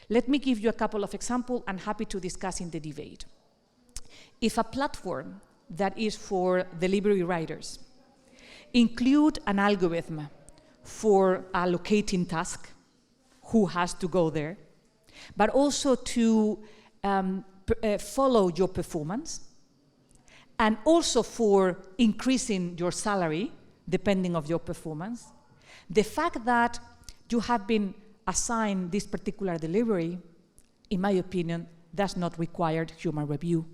Let me give you a couple of examples. I'm happy to discuss in the debate. If a platform that is for delivery riders include an algorithm for allocating tasks, who has to go there, but also to follow your performance, and also for increasing your salary, depending on your performance, the fact that you have been assigned this particular delivery, in my opinion, does not require human review.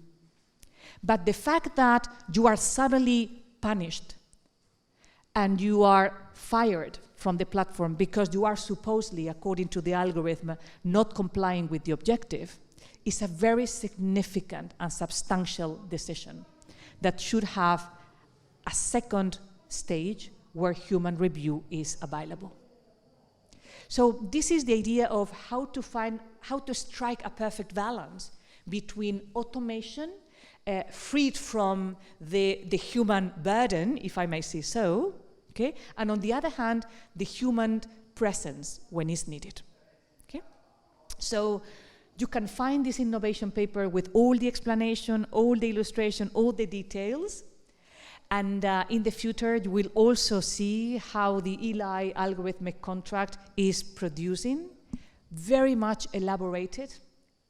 But the fact that you are suddenly punished and you are fired from the platform because you are supposedly, according to the algorithm, not complying with the objective, is a very significant and substantial decision that should have a second stage where human review is available. So this is the idea of how to strike a perfect balance between automation, freed from the human burden, if I may say so, okay? And on the other hand, the human presence when it's needed. Okay? So you can find this innovation paper with all the explanation, all the illustration, all the details. And in the future, you will also see how the ELI algorithmic contract is producing very much elaborated,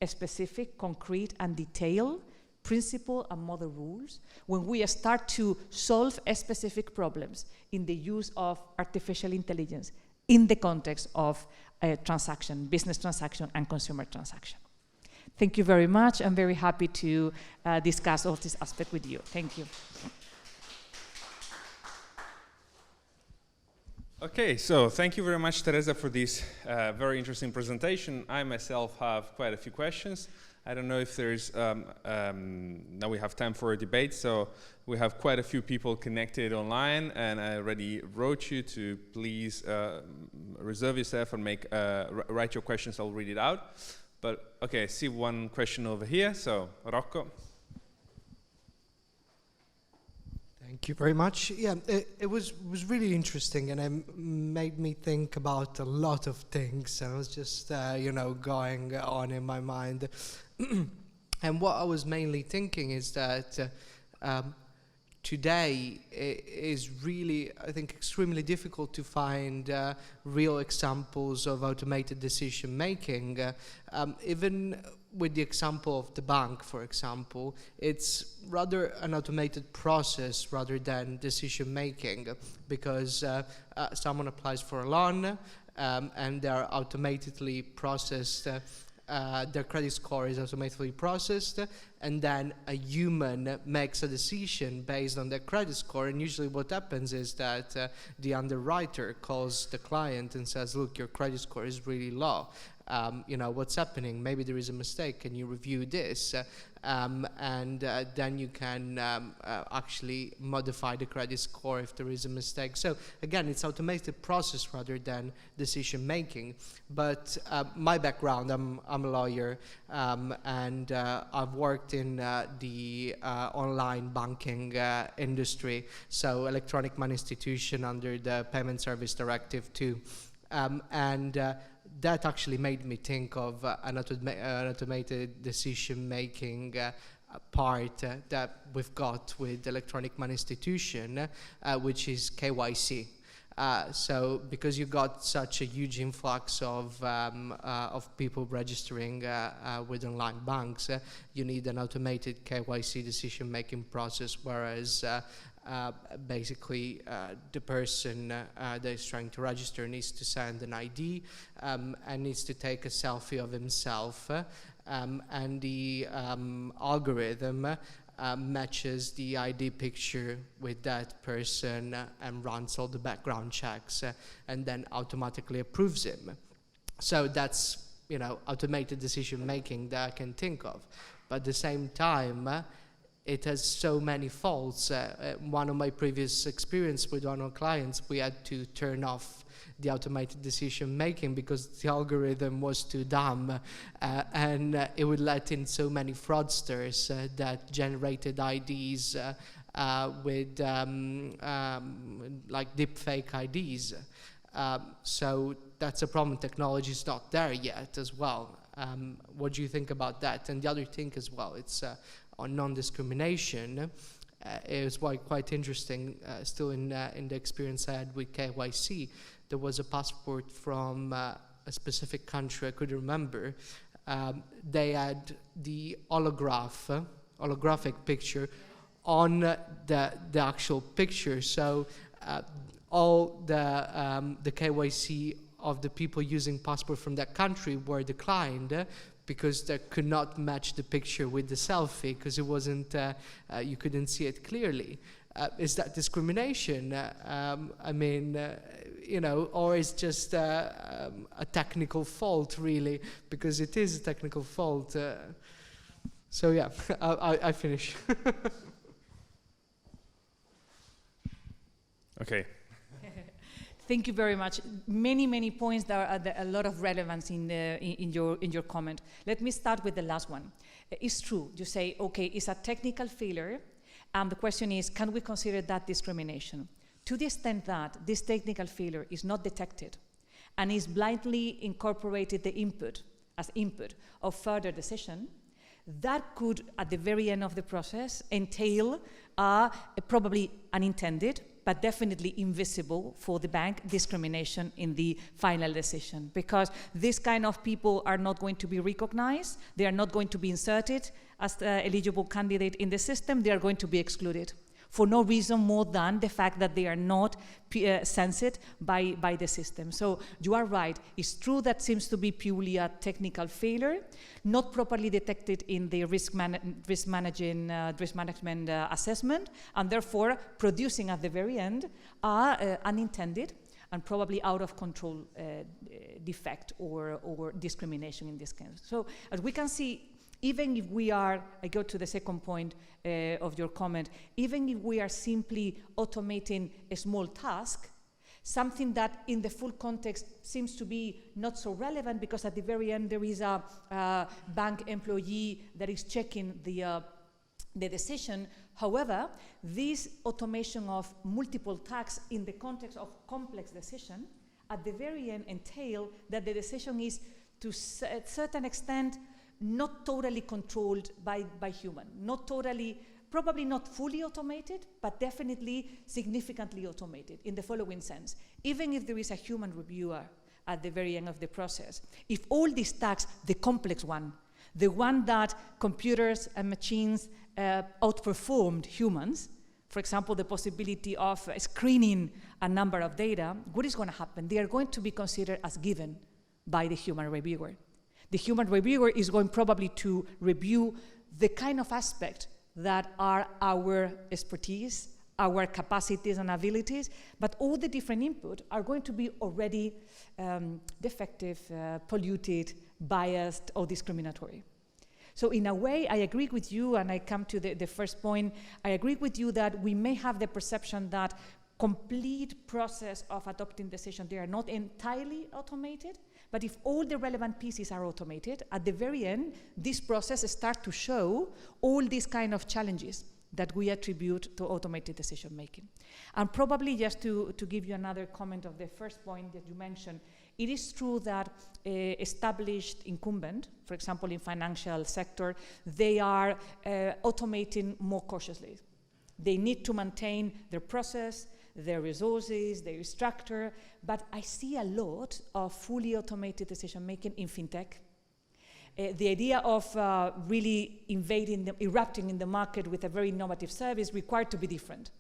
specific, concrete, and detailed principle and model rules when we start to solve specific problems in the use of artificial intelligence in the context of transaction, business transaction, and consumer transaction. Thank you very much. I'm very happy to discuss all this aspect with you. Thank you. Okay, so thank you very much, Teresa, for this very interesting presentation. I myself have quite a few questions. I don't know if there's, now we have time for a debate, so we have quite a few people connected online, and I already wrote you to please reserve yourself and write your questions, I'll read it out. But okay, I see one question over here, so Rocco. Thank you very much. Yeah, it was really interesting, and it made me think about a lot of things. I was just, going on in my mind. And what I was mainly thinking is that today it is really, I think, extremely difficult to find real examples of automated decision making. Even with the example of the bank, for example, it's rather an automated process rather than decision making, because someone applies for a loan and they are automatically processed their credit score is automatically processed, and then a human makes a decision based on their credit score. And usually what happens is that the underwriter calls the client and says, look, your credit score is really low. You know, what's happening? Maybe there is a mistake. Can you review this? And then you can actually modify the credit score if there is a mistake. So again, it's automated process rather than decision making. But my background, I'm a lawyer, and I've worked in the online banking industry, so electronic money institution under the Payment Service Directive 2. That actually made me think of an automated decision-making part that we've got with electronic money institution, which is KYC. So because you got such a huge influx of people registering with online banks, you need an automated KYC decision-making process, whereas basically the person that is trying to register needs to send an ID and needs to take a selfie of himself, and the algorithm matches the ID picture with that person and runs all the background checks and then automatically approves him. So that's, you know, automated decision making that I can think of. But at the same time, it has so many faults. One of my previous experience with one of our clients, we had to turn off the automated decision making because the algorithm was too dumb, and it would let in so many fraudsters that generated IDs with like deepfake IDs. So that's a problem. Technology is not there yet as well. What do you think about that? And the other thing as well, it's on non-discrimination. It was quite interesting. Still in the experience I had with KYC, there was a passport from a specific country I couldn't remember. They had the holographic picture on the actual picture. So all the KYC of the people using passport from that country were declined because they could not match the picture with the selfie because it wasn't, you couldn't see it clearly. Is that discrimination? I mean, you know, or is just a technical fault really, because it is a technical fault. So yeah, I finish. Okay. Thank you very much. Many points. There are a lot of relevance in your comment. Let me start with the last one. It's true. You say, okay, it's a technical failure, and the question is, can we consider that discrimination? To the extent that this technical failure is not detected and is blindly incorporated the input as input of further decision, that could, at the very end of the process, entail probably unintended, but definitely invisible for the bank, discrimination in the final decision. Because this kind of people are not going to be recognized, they are not going to be inserted as the eligible candidate in the system, they are going to be excluded for no reason more than the fact that they are not sensed by the system. So you are right, it's true that seems to be purely a technical failure, not properly detected in the risk management assessment, and therefore producing at the very end unintended and probably out of control defect or discrimination in this case. So as we can see, even if we are, I go to the second point of your comment, even if we are simply automating a small task, something that in the full context seems to be not so relevant because at the very end there is a bank employee that is checking the decision. However, this automation of multiple tasks in the context of complex decision at the very end entail that the decision is to a certain extent not totally controlled by human, not totally, probably not fully automated, but definitely significantly automated in the following sense. Even if there is a human reviewer at the very end of the process, if all these tasks, the complex one, the one that computers and machines outperformed humans, for example, the possibility of screening a number of data, what is going to happen? They are going to be considered as given by the human reviewer. The human reviewer is going probably to review the kind of aspect that are our expertise, our capacities and abilities, but all the different input are going to be already defective, polluted, biased, or discriminatory. So in a way, I agree with you, and I come to the first point. I agree with you that we may have the perception that complete process of adopting decisions, they are not entirely automated, but if all the relevant pieces are automated, at the very end, this process starts to show all these kind of challenges that we attribute to automated decision making. And probably just to give you another comment of the first point that you mentioned, it is true that established incumbent, for example, in financial sector, they are automating more cautiously. They need to maintain their process, their resources, their structure, but I see a lot of fully automated decision making in fintech. The idea of really erupting in the market with a very innovative service required to be different.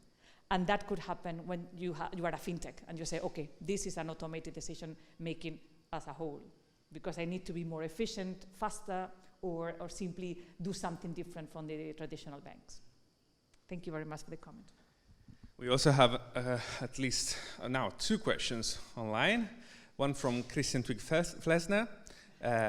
And that could happen when you are a fintech and you say, okay, this is an automated decision making as a whole, because I need to be more efficient, faster, or simply do something different from the traditional banks. Thank you very much for the comment. We also have at least now 2 questions online. One from Christian Twig-Flesner,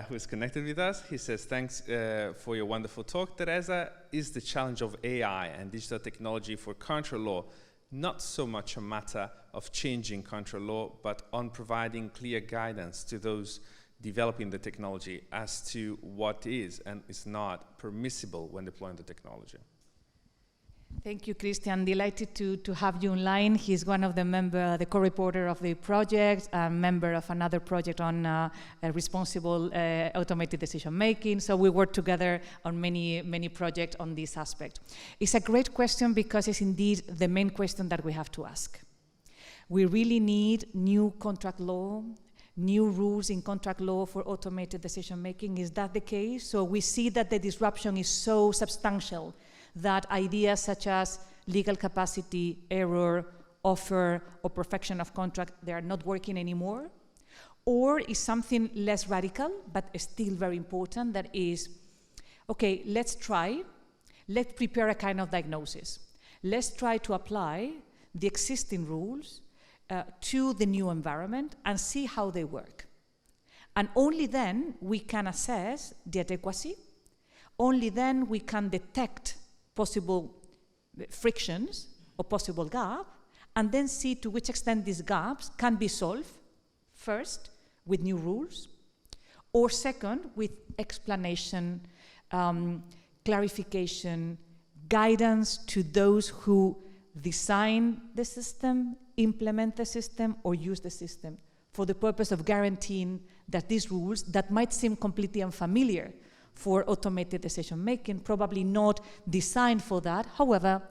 who is connected with us. He says, thanks for your wonderful talk, Teresa. Is the challenge of AI and digital technology for contract law not so much a matter of changing contract law, but on providing clear guidance to those developing the technology as to what is and is not permissible when deploying the technology? Thank you, Christian. Delighted to have you online. He's one of the co-reporter of the project, a member of another project on responsible automated decision making. So we work together on many projects on this aspect. It's a great question because it's indeed the main question that we have to ask. We really need new contract law, new rules in contract law for automated decision making. Is that the case? So we see that the disruption is so substantial that ideas such as legal capacity, error, offer, or perfection of contract, they are not working anymore? Or is something less radical, but still very important, that is, okay, let's prepare a kind of diagnosis. Let's try to apply the existing rules to the new environment and see how they work. And only then we can assess the adequacy, only then we can detect possible frictions or possible gap, and then see to which extent these gaps can be solved, first, with new rules, or second, with explanation, clarification, guidance to those who design the system, implement the system, or use the system, for the purpose of guaranteeing that these rules that might seem completely unfamiliar for automated decision making, probably not designed for that, however,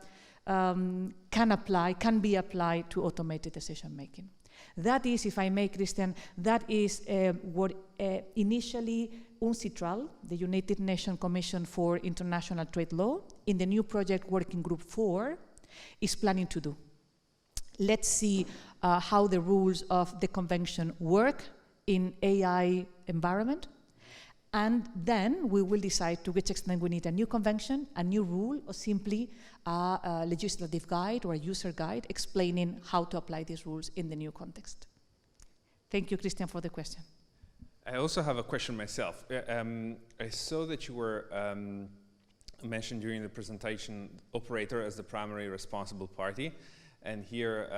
can be applied to automated decision making. That is, if I may, Christian, that is what initially UNCITRAL, the United Nations Commission for International Trade Law, in the new project Working Group 4, is planning to do. Let's see how the rules of the convention work in AI environment. And then we will decide to which extent we need a new convention, a new rule, or simply a legislative guide or a user guide explaining how to apply these rules in the new context. Thank you, Christian, for the question. I also have a question myself. I saw that you were mentioned during the presentation operator as the primary responsible party. And here,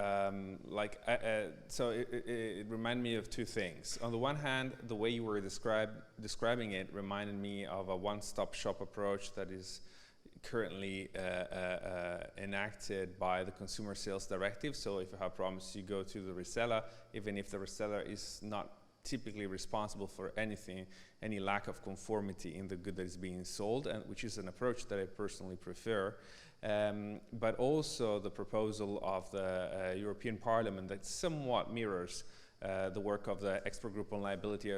so it reminded me of 2 things. On the one hand, the way you were describing it reminded me of a one-stop shop approach that is currently enacted by the Consumer Sales Directive. So if you have problems, you go to the reseller, even if the reseller is not typically responsible for anything, any lack of conformity in the good that is being sold, and which is an approach that I personally prefer. But also the proposal of the European Parliament that somewhat mirrors the work of the expert group on liability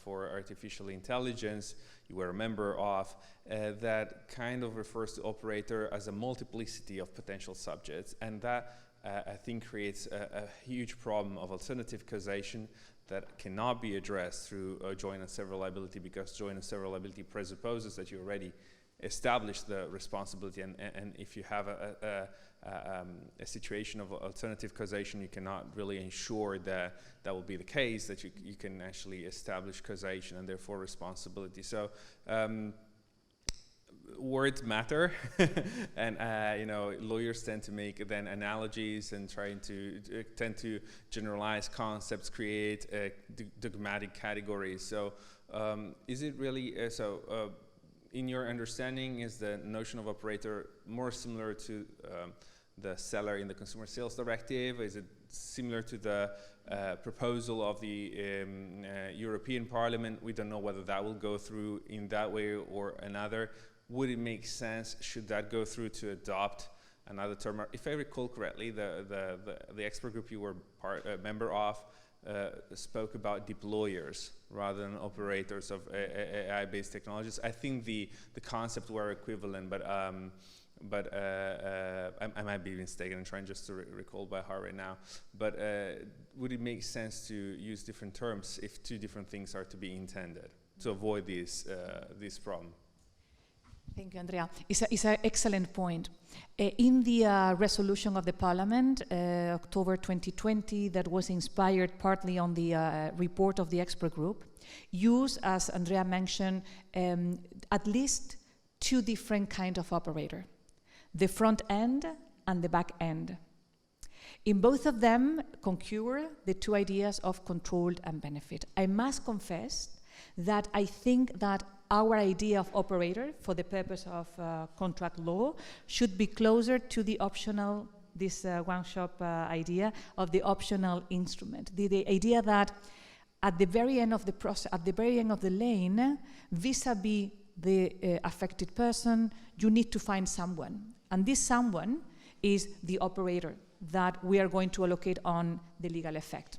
for artificial intelligence you were a member of, that kind of refers to operator as a multiplicity of potential subjects, and that I think creates a huge problem of alternative causation that cannot be addressed through joint and several liability, because joint and several liability presupposes that you already establish the responsibility, and if you have a situation of alternative causation, you cannot really ensure that that will be the case, that you can actually establish causation and therefore responsibility. So words matter, and lawyers tend to make then analogies and tend to generalize concepts, create dogmatic categories. So is it really in your understanding, is the notion of operator more similar to the seller in the Consumer Sales Directive? Is it similar to the proposal of the European Parliament? We don't know whether that will go through in that way or another. Would it make sense, should that go through, to adopt another term? If I recall correctly, the expert group you were a member of spoke about deployers rather than operators of AI-based technologies. I think the concepts were equivalent, but I might be mistaken. I'm trying just to recall by heart right now. But would it make sense to use different terms if two different things are to be intended to avoid this problem? Thank you, Andrea. It's an excellent point. In the resolution of the Parliament, October 2020, that was inspired partly on the report of the expert group, used, as Andrea mentioned, at least two different kinds of operator: the front end and the back end. In both of them concur the two ideas of controlled and benefit. I must confess that I think that our idea of operator, for the purpose of contract law, should be closer to the optional, this one-shop idea of the optional instrument. The idea that at the very end of the process, at the very end of the lane, vis-a-vis the affected person, you need to find someone. And this someone is the operator that we are going to allocate on the legal effect.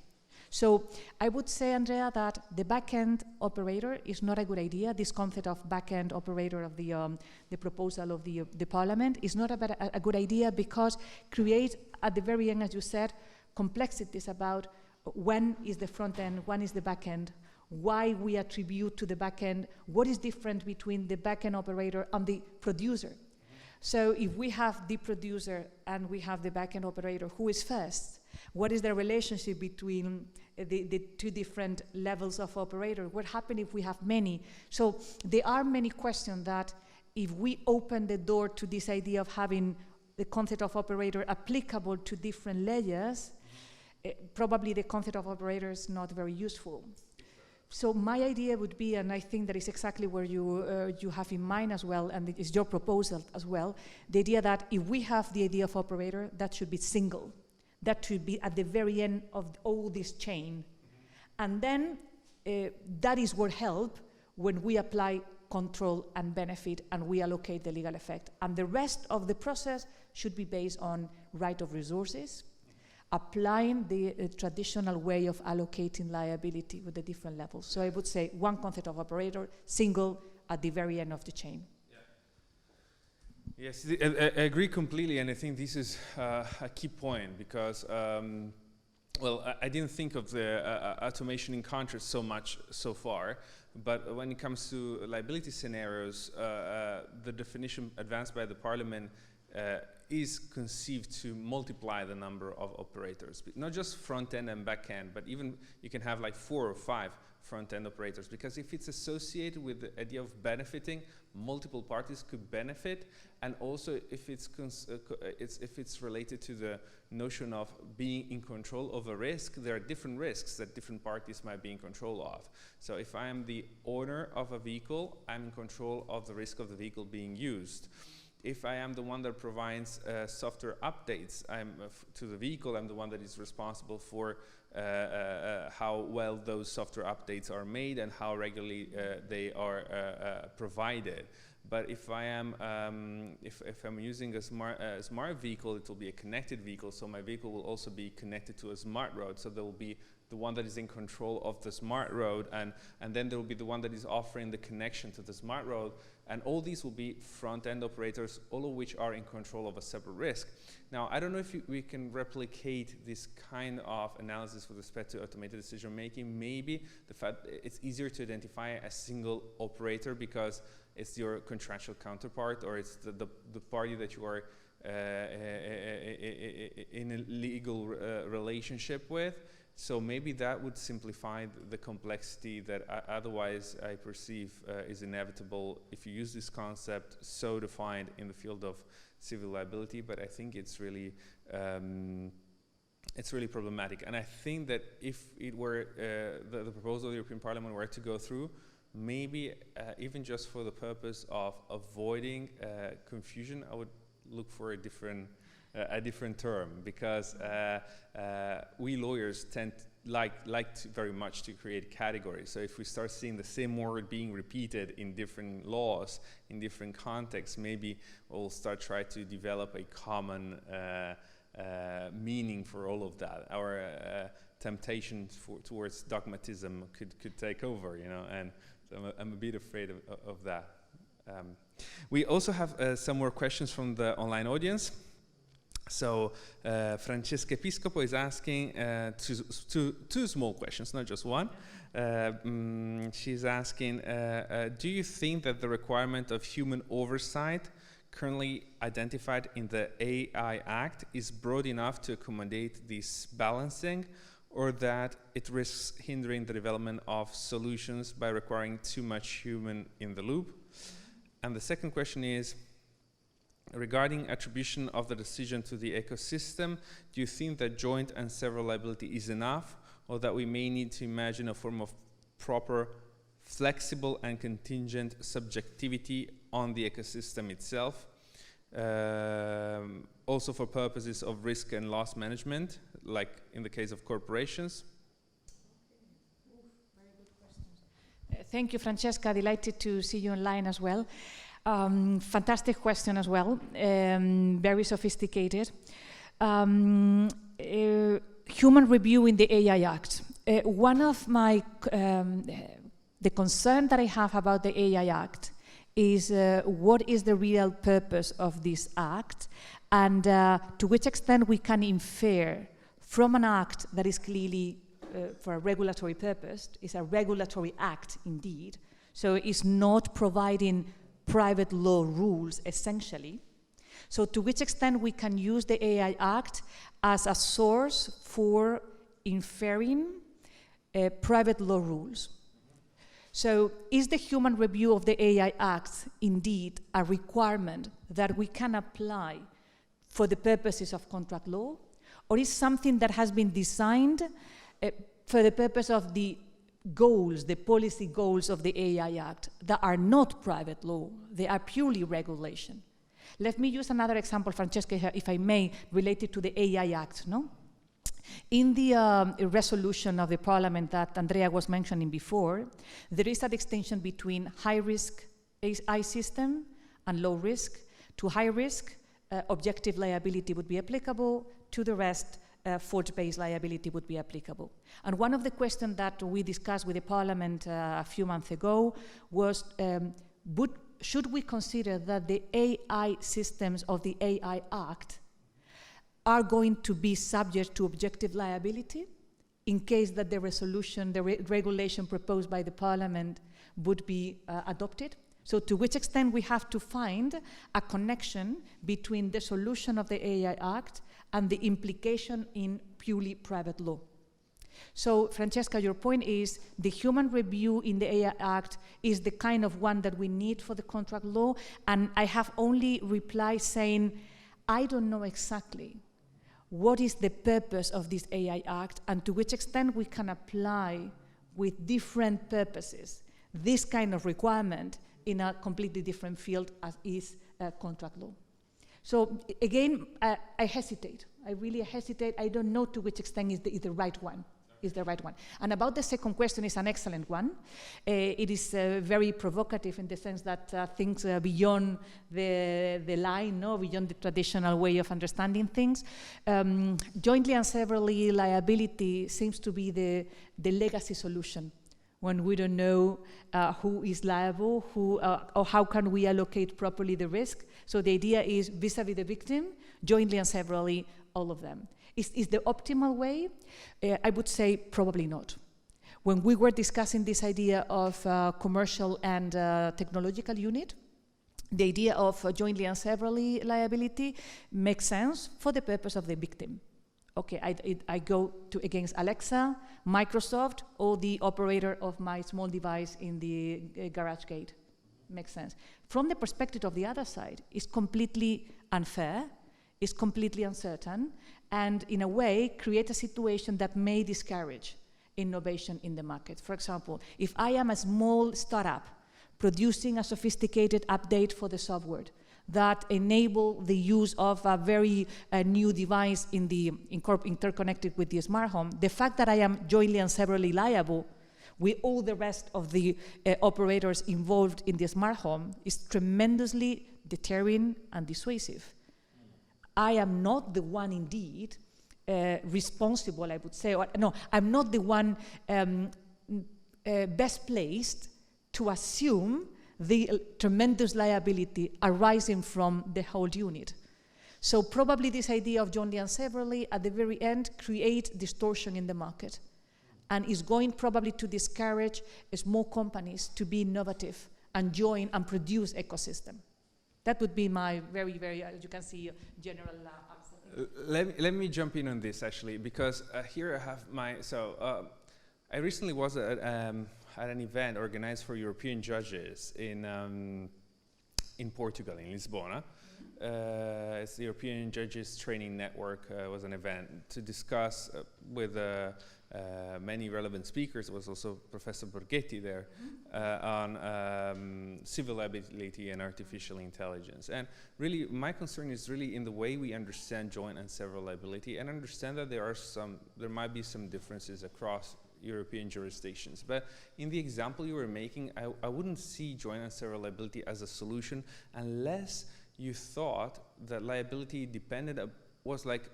So I would say, Andrea, that the back-end operator is not a good idea. This concept of back-end operator of the proposal of the Parliament is not a good idea, because create at the very end, as you said, complexities about when is the front end, when is the back end, why we attribute to the back end, what is different between the back-end operator and the producer. So if we have the producer and we have the back-end operator, who is first? What is the relationship between the two different levels of operator? What happens if we have many? So there are many questions that, if we open the door to this idea of having the concept of operator applicable to different layers, probably the concept of operator is not very useful. So my idea would be, and I think that is exactly where you have in mind as well, and it is your proposal as well, the idea that if we have the idea of operator, that should be single. That should be at the very end of all this chain. And then that is what helps when we apply control and benefit and we allocate the legal effect. And the rest of the process should be based on right of resources, applying the traditional way of allocating liability with the different levels. So I would say one concept of operator, single, at the very end of the chain. Yes, I agree completely, and I think this is a key point, because, well, I didn't think of the automation in contracts so much so far, but when it comes to liability scenarios, the definition advanced by the Parliament is conceived to multiply the number of operators, not just front end and back end, but even you can have like 4 or 5 front end operators, because if it's associated with the idea of benefiting, multiple parties could benefit, and also if it's related to the notion of being in control of a risk, there are different risks that different parties might be in control of. So if I am the owner of a vehicle, I'm in control of the risk of the vehicle being used. If I am the one that provides software updates to the vehicle, I'm the one that is responsible for how well those software updates are made and how regularly they are provided. But if I am, if I'm using a smart vehicle, it will be a connected vehicle. So my vehicle will also be connected to a smart road. So there will be the one that is in control of the smart road, and then there will be the one that is offering the connection to the smart road. And all these will be front-end operators, all of which are in control of a separate risk. Now, I don't know if we can replicate this kind of analysis with respect to automated decision making. Maybe the fact it's easier to identify a single operator because it's your contractual counterpart, or it's the party that you are in a legal relationship with. So maybe that would simplify the complexity that otherwise I perceive is inevitable if you use this concept so defined in the field of civil liability. But I think it's really problematic. And I think that if it were the proposal of the European Parliament were to go through, maybe even just for the purpose of avoiding confusion, I would look for a different term, because we lawyers tend very much to create categories. So if we start seeing the same word being repeated in different laws, in different contexts, maybe we'll start trying to develop a common meaning for all of that. Our temptation towards dogmatism could take over, you know, and so I'm a bit afraid of that. We also have some more questions from the online audience. So Francesca Episcopo is asking two small questions, not just one. She's asking, do you think that the requirement of human oversight currently identified in the AI Act is broad enough to accommodate this balancing, or that it risks hindering the development of solutions by requiring too much human in the loop? And the second question is, regarding attribution of the decision to the ecosystem, do you think that joint and several liability is enough, or that we may need to imagine a form of proper, flexible and contingent subjectivity on the ecosystem itself, also for purposes of risk and loss management, like in the case of corporations? Very good questions. Thank you, Francesca. Delighted to see you online as well. Fantastic question as well, very sophisticated. Human review in the AI Act. One of my, the concern that I have about the AI Act is what is the real purpose of this act, and to which extent we can infer from an act that is clearly for a regulatory purpose, is a regulatory act indeed, so it's not providing private law rules, essentially. So to which extent we can use the AI Act as a source for inferring private law rules. So is the human review of the AI Act indeed a requirement that we can apply for the purposes of contract law, or is something that has been designed for the purpose of the goals, the policy goals of the AI Act that are not private law, they are purely regulation? Let me use another example, Francesca, if I may, related to the AI Act. No? In the resolution of the Parliament that Andrea was mentioning before, there is a distinction between high-risk AI system and low-risk. To high-risk, objective liability would be applicable. To the rest, fault-based liability would be applicable. And one of the questions that we discussed with the Parliament a few months ago was, should we consider that the AI systems of the AI Act are going to be subject to objective liability in case that the resolution, the regulation proposed by the Parliament would be adopted? So to which extent we have to find a connection between the solution of the AI Act and the implication in purely private law. So, Francesca, your point is the human review in the AI Act is the kind of one that we need for the contract law, and I have only replied saying, I don't know exactly what is the purpose of this AI Act and to which extent we can apply with different purposes this kind of requirement in a completely different field as is contract law. So again, I hesitate. I really hesitate. I don't know to which extent is the right one. Is the right one. And about the second question, is an excellent one. It is very provocative in the sense that things beyond the line, no, beyond the traditional way of understanding things. Jointly and severally liability seems to be the legacy solution when we don't know who is liable, or how can we allocate properly the risk. So the idea is vis-a-vis the victim, jointly and severally, all of them. Is the optimal way? I would say probably not. When we were discussing this idea of commercial and technological unit, the idea of jointly and severally liability makes sense for the purpose of the victim. Okay, I go against Alexa, Microsoft, or the operator of my small device in the garage gate. Makes sense. From the perspective of the other side, it's completely unfair, it's completely uncertain, and in a way create a situation that may discourage innovation in the market. For example, if I am a small startup producing a sophisticated update for the software that enable the use of a very new device interconnected with the smart home, the fact that I am jointly and severally liable with all the rest of the operators involved in the smart home is tremendously deterring and dissuasive. I am not the one indeed responsible, I would say, or no, I'm not the one best placed to assume the tremendous liability arising from the whole unit. So probably this idea of jointly and severally at the very end creates distortion in the market and is going probably to discourage small companies to be innovative and join and produce ecosystem. That would be my very, very, as you can see, general answer. Let me jump in on this actually, because here I have my, I recently was at an event organized for European judges in Portugal, in Lisbona. It's the European Judges Training Network. Was an event to discuss with many relevant speakers. There was also Professor Borghetti there on civil liability and artificial intelligence. And really, my concern is really in the way we understand joint and several liability, and understand that there might be some differences across European jurisdictions. But in the example you were making, I wouldn't see joint and several liability as a solution unless you thought that liability was like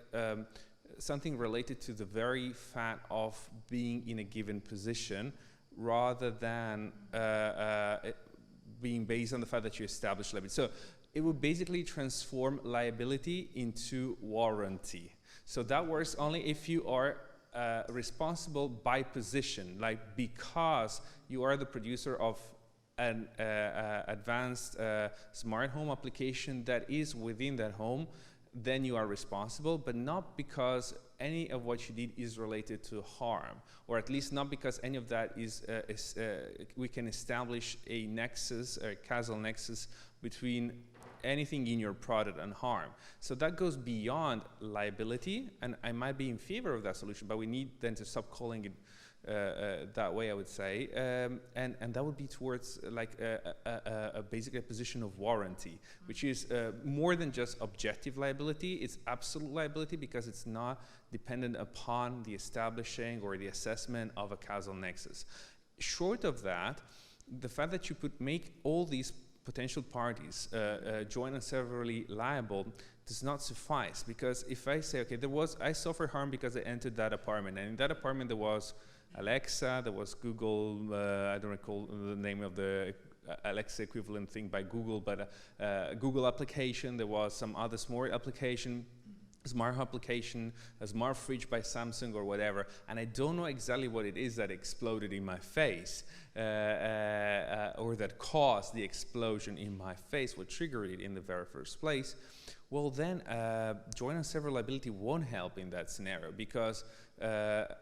something related to the very fact of being in a given position, rather than being based on the fact that you establish liability. So it would basically transform liability into warranty. So that works only if you are responsible by position, like because you are the producer of an advanced smart home application that is within that home, then you are responsible, but not because any of what you did is related to harm, or at least not because any of that we can establish a nexus, a causal nexus between anything in your product and harm. So that goes beyond liability, and I might be in favor of that solution, but we need then to stop calling it that way, I would say, and that would be towards like basically a position of warranty, which is more than just objective liability. It's absolute liability because it's not dependent upon the establishing or the assessment of a causal nexus. Short of that, the fact that you could make all these potential parties joint and severally liable does not suffice, because if I say, okay, I suffered harm because I entered that apartment, and in that apartment there was Alexa, there was Google, I don't recall the name of the Alexa equivalent thing by Google, but Google application, there was some other smart application, a smart fridge by Samsung or whatever, and I don't know exactly what it is that exploded in my face, or that caused the explosion in my face, what triggered it in the very first place. Well then, joint and several liability won't help in that scenario, because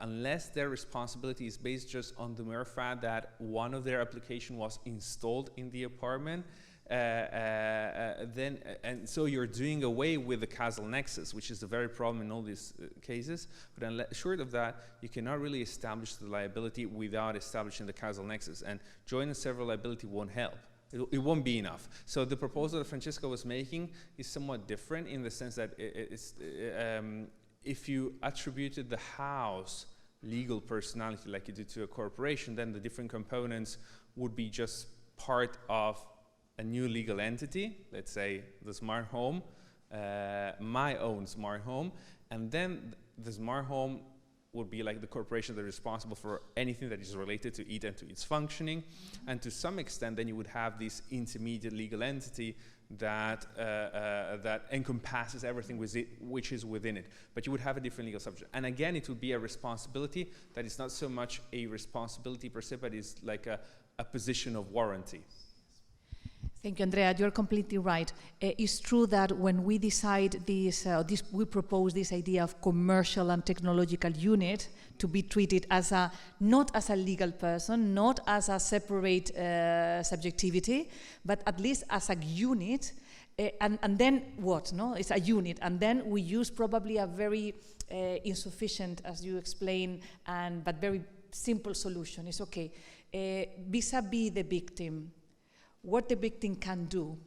unless their responsibility is based just on the mere fact that one of their application was installed in the apartment, and so you're doing away with the causal nexus, which is the very problem in all these cases. But short of that, you cannot really establish the liability without establishing the causal nexus, and joint and several liability won't help. It won't be enough. So the proposal that Francesca was making is somewhat different in the sense that if you attributed the house legal personality like you did to a corporation, then the different components would be just part of a new legal entity, let's say the smart home, my own smart home, and then the smart home would be like the corporation that is responsible for anything that is related to it and to its functioning. And to some extent, then you would have this intermediate legal entity that that encompasses everything which is within it. But you would have a different legal subject. And again, it would be a responsibility that is not so much a responsibility per se, but is like a position of warranty. Thank you, Andrea. You're completely right. It's true that when we decide we propose this idea of commercial and technological unit to be treated as not as a legal person, not as a separate subjectivity, but at least as a unit. And then what? No, it's a unit, and then we use probably a very insufficient, as you explain, but very simple solution. It's okay. Vis-a-vis the victim. What the victim can do,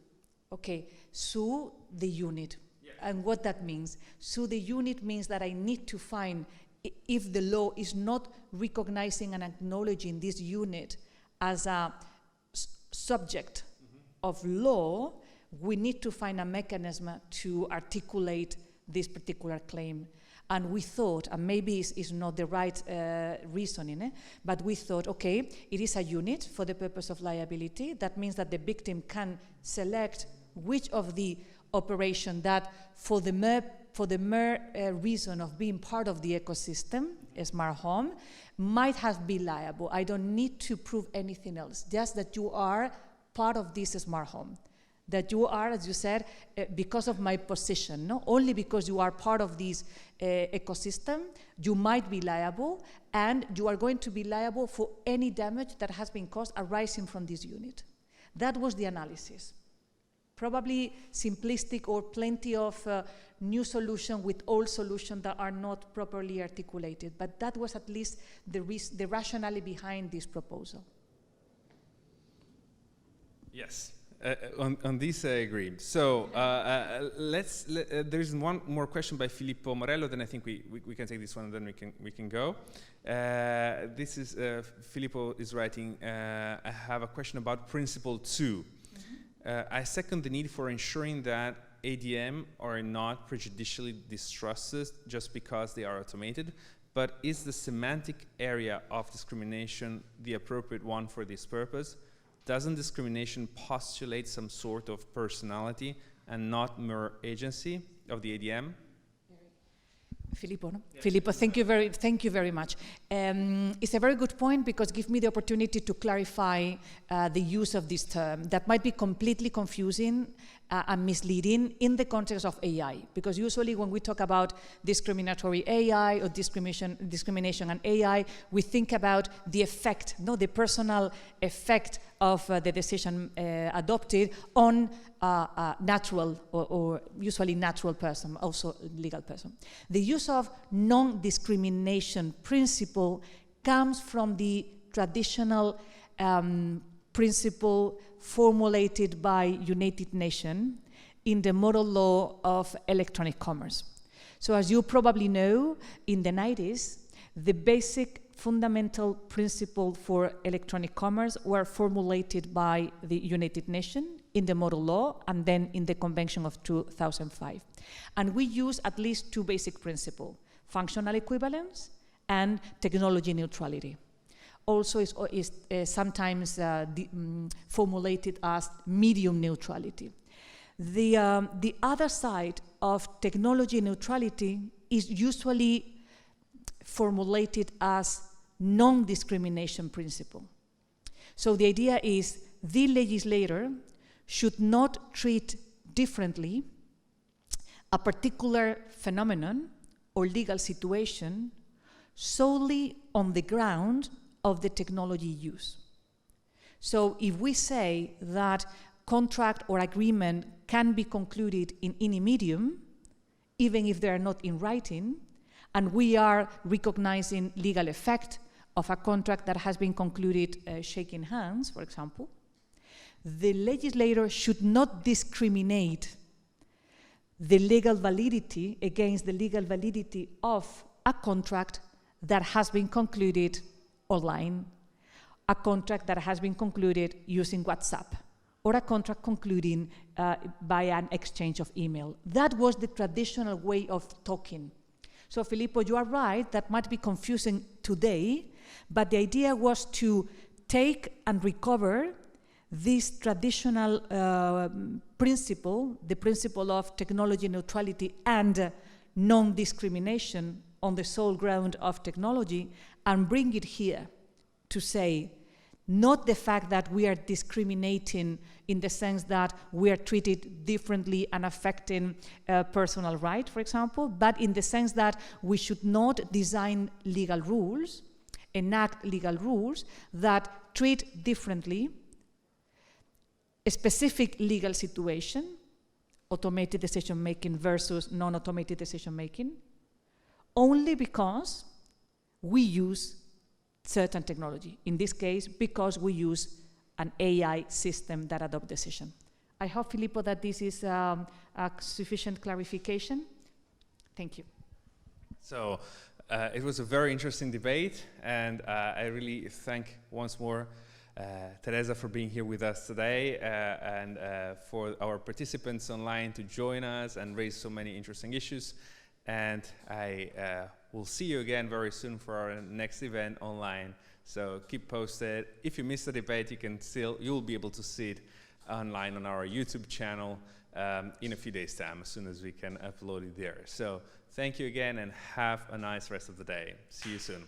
okay, sue the unit. Yes. And what that means. Sue the unit means that I need to find, if the law is not recognizing and acknowledging this unit as a subject of law, we need to find a mechanism to articulate this particular claim. And we thought, and maybe it's not the right reasoning, but we thought, okay, it is a unit for the purpose of liability. That means that the victim can select which of the operation that, for the mere reason of being part of the ecosystem, a smart home, might have been liable. I don't need to prove anything else, just that you are part of this smart home. That you are, as you said, because of my position, no? Only because you are part of this ecosystem, you might be liable, and you are going to be liable for any damage that has been caused arising from this unit. That was the analysis. Probably simplistic, or plenty of new solutions with old solutions that are not properly articulated, but that was at least the rationale behind this proposal. Yes. On this, I agree. So there's one more question by Filippo Morello. Then I think we can take this one, and then we can go. This is Filippo is writing. I have a question about Principle 2. I second the need for ensuring that ADM are not prejudicially distrusted just because they are automated. But is the semantic area of discrimination the appropriate one for this purpose? Doesn't discrimination postulate some sort of personality and not mere agency of the ADM? Filippo, no? Yes. Filippo, thank you very much. It's a very good point, because it gives me the opportunity to clarify the use of this term that might be completely confusing and misleading in the context of AI. Because usually when we talk about discriminatory AI or discrimination and AI, we think about the effect, no, the personal effect of the decision adopted on natural or usually natural person, also legal person. The use of non-discrimination principle comes from the traditional principle formulated by United Nations in the model law of electronic commerce. So as you probably know, in the 90s, the basic fundamental principle for electronic commerce were formulated by the United Nations in the model law and then in the Convention of 2005. And we use at least two basic principles: functional equivalence and technology neutrality. Also is sometimes formulated as medium neutrality. The other side of technology neutrality is usually formulated as non-discrimination principle. So the idea is the legislator should not treat differently a particular phenomenon or legal situation solely on the ground of the technology use. So if we say that contract or agreement can be concluded in any medium, even if they are not in writing, and we are recognizing legal effect of a contract that has been concluded shaking hands, for example, the legislator should not discriminate the legal validity against the legal validity of a contract that has been concluded online, a contract that has been concluded using WhatsApp, or a contract concluding by an exchange of email. That was the traditional way of talking. So Filippo, you are right, that might be confusing today, but the idea was to take and recover this traditional principle, the principle of technology neutrality and non-discrimination on the sole ground of technology, and bring it here to say, not the fact that we are discriminating in the sense that we are treated differently and affecting personal right, for example, but in the sense that we should not design legal rules, enact legal rules that treat differently a specific legal situation, automated decision-making versus non-automated decision-making, only because we use certain technology. In this case, because we use an AI system that adopts decision. I hope, Filippo, that this is a sufficient clarification. Thank you. So it was a very interesting debate, and I really thank once more Teresa for being here with us today, and for our participants online to join us and raise so many interesting issues. And I will see you again very soon for our next event online. So keep posted. If you missed the debate, you'll be able to see it online on our YouTube channel in a few days' time, as soon as we can upload it there. So thank you again, and have a nice rest of the day. See you soon.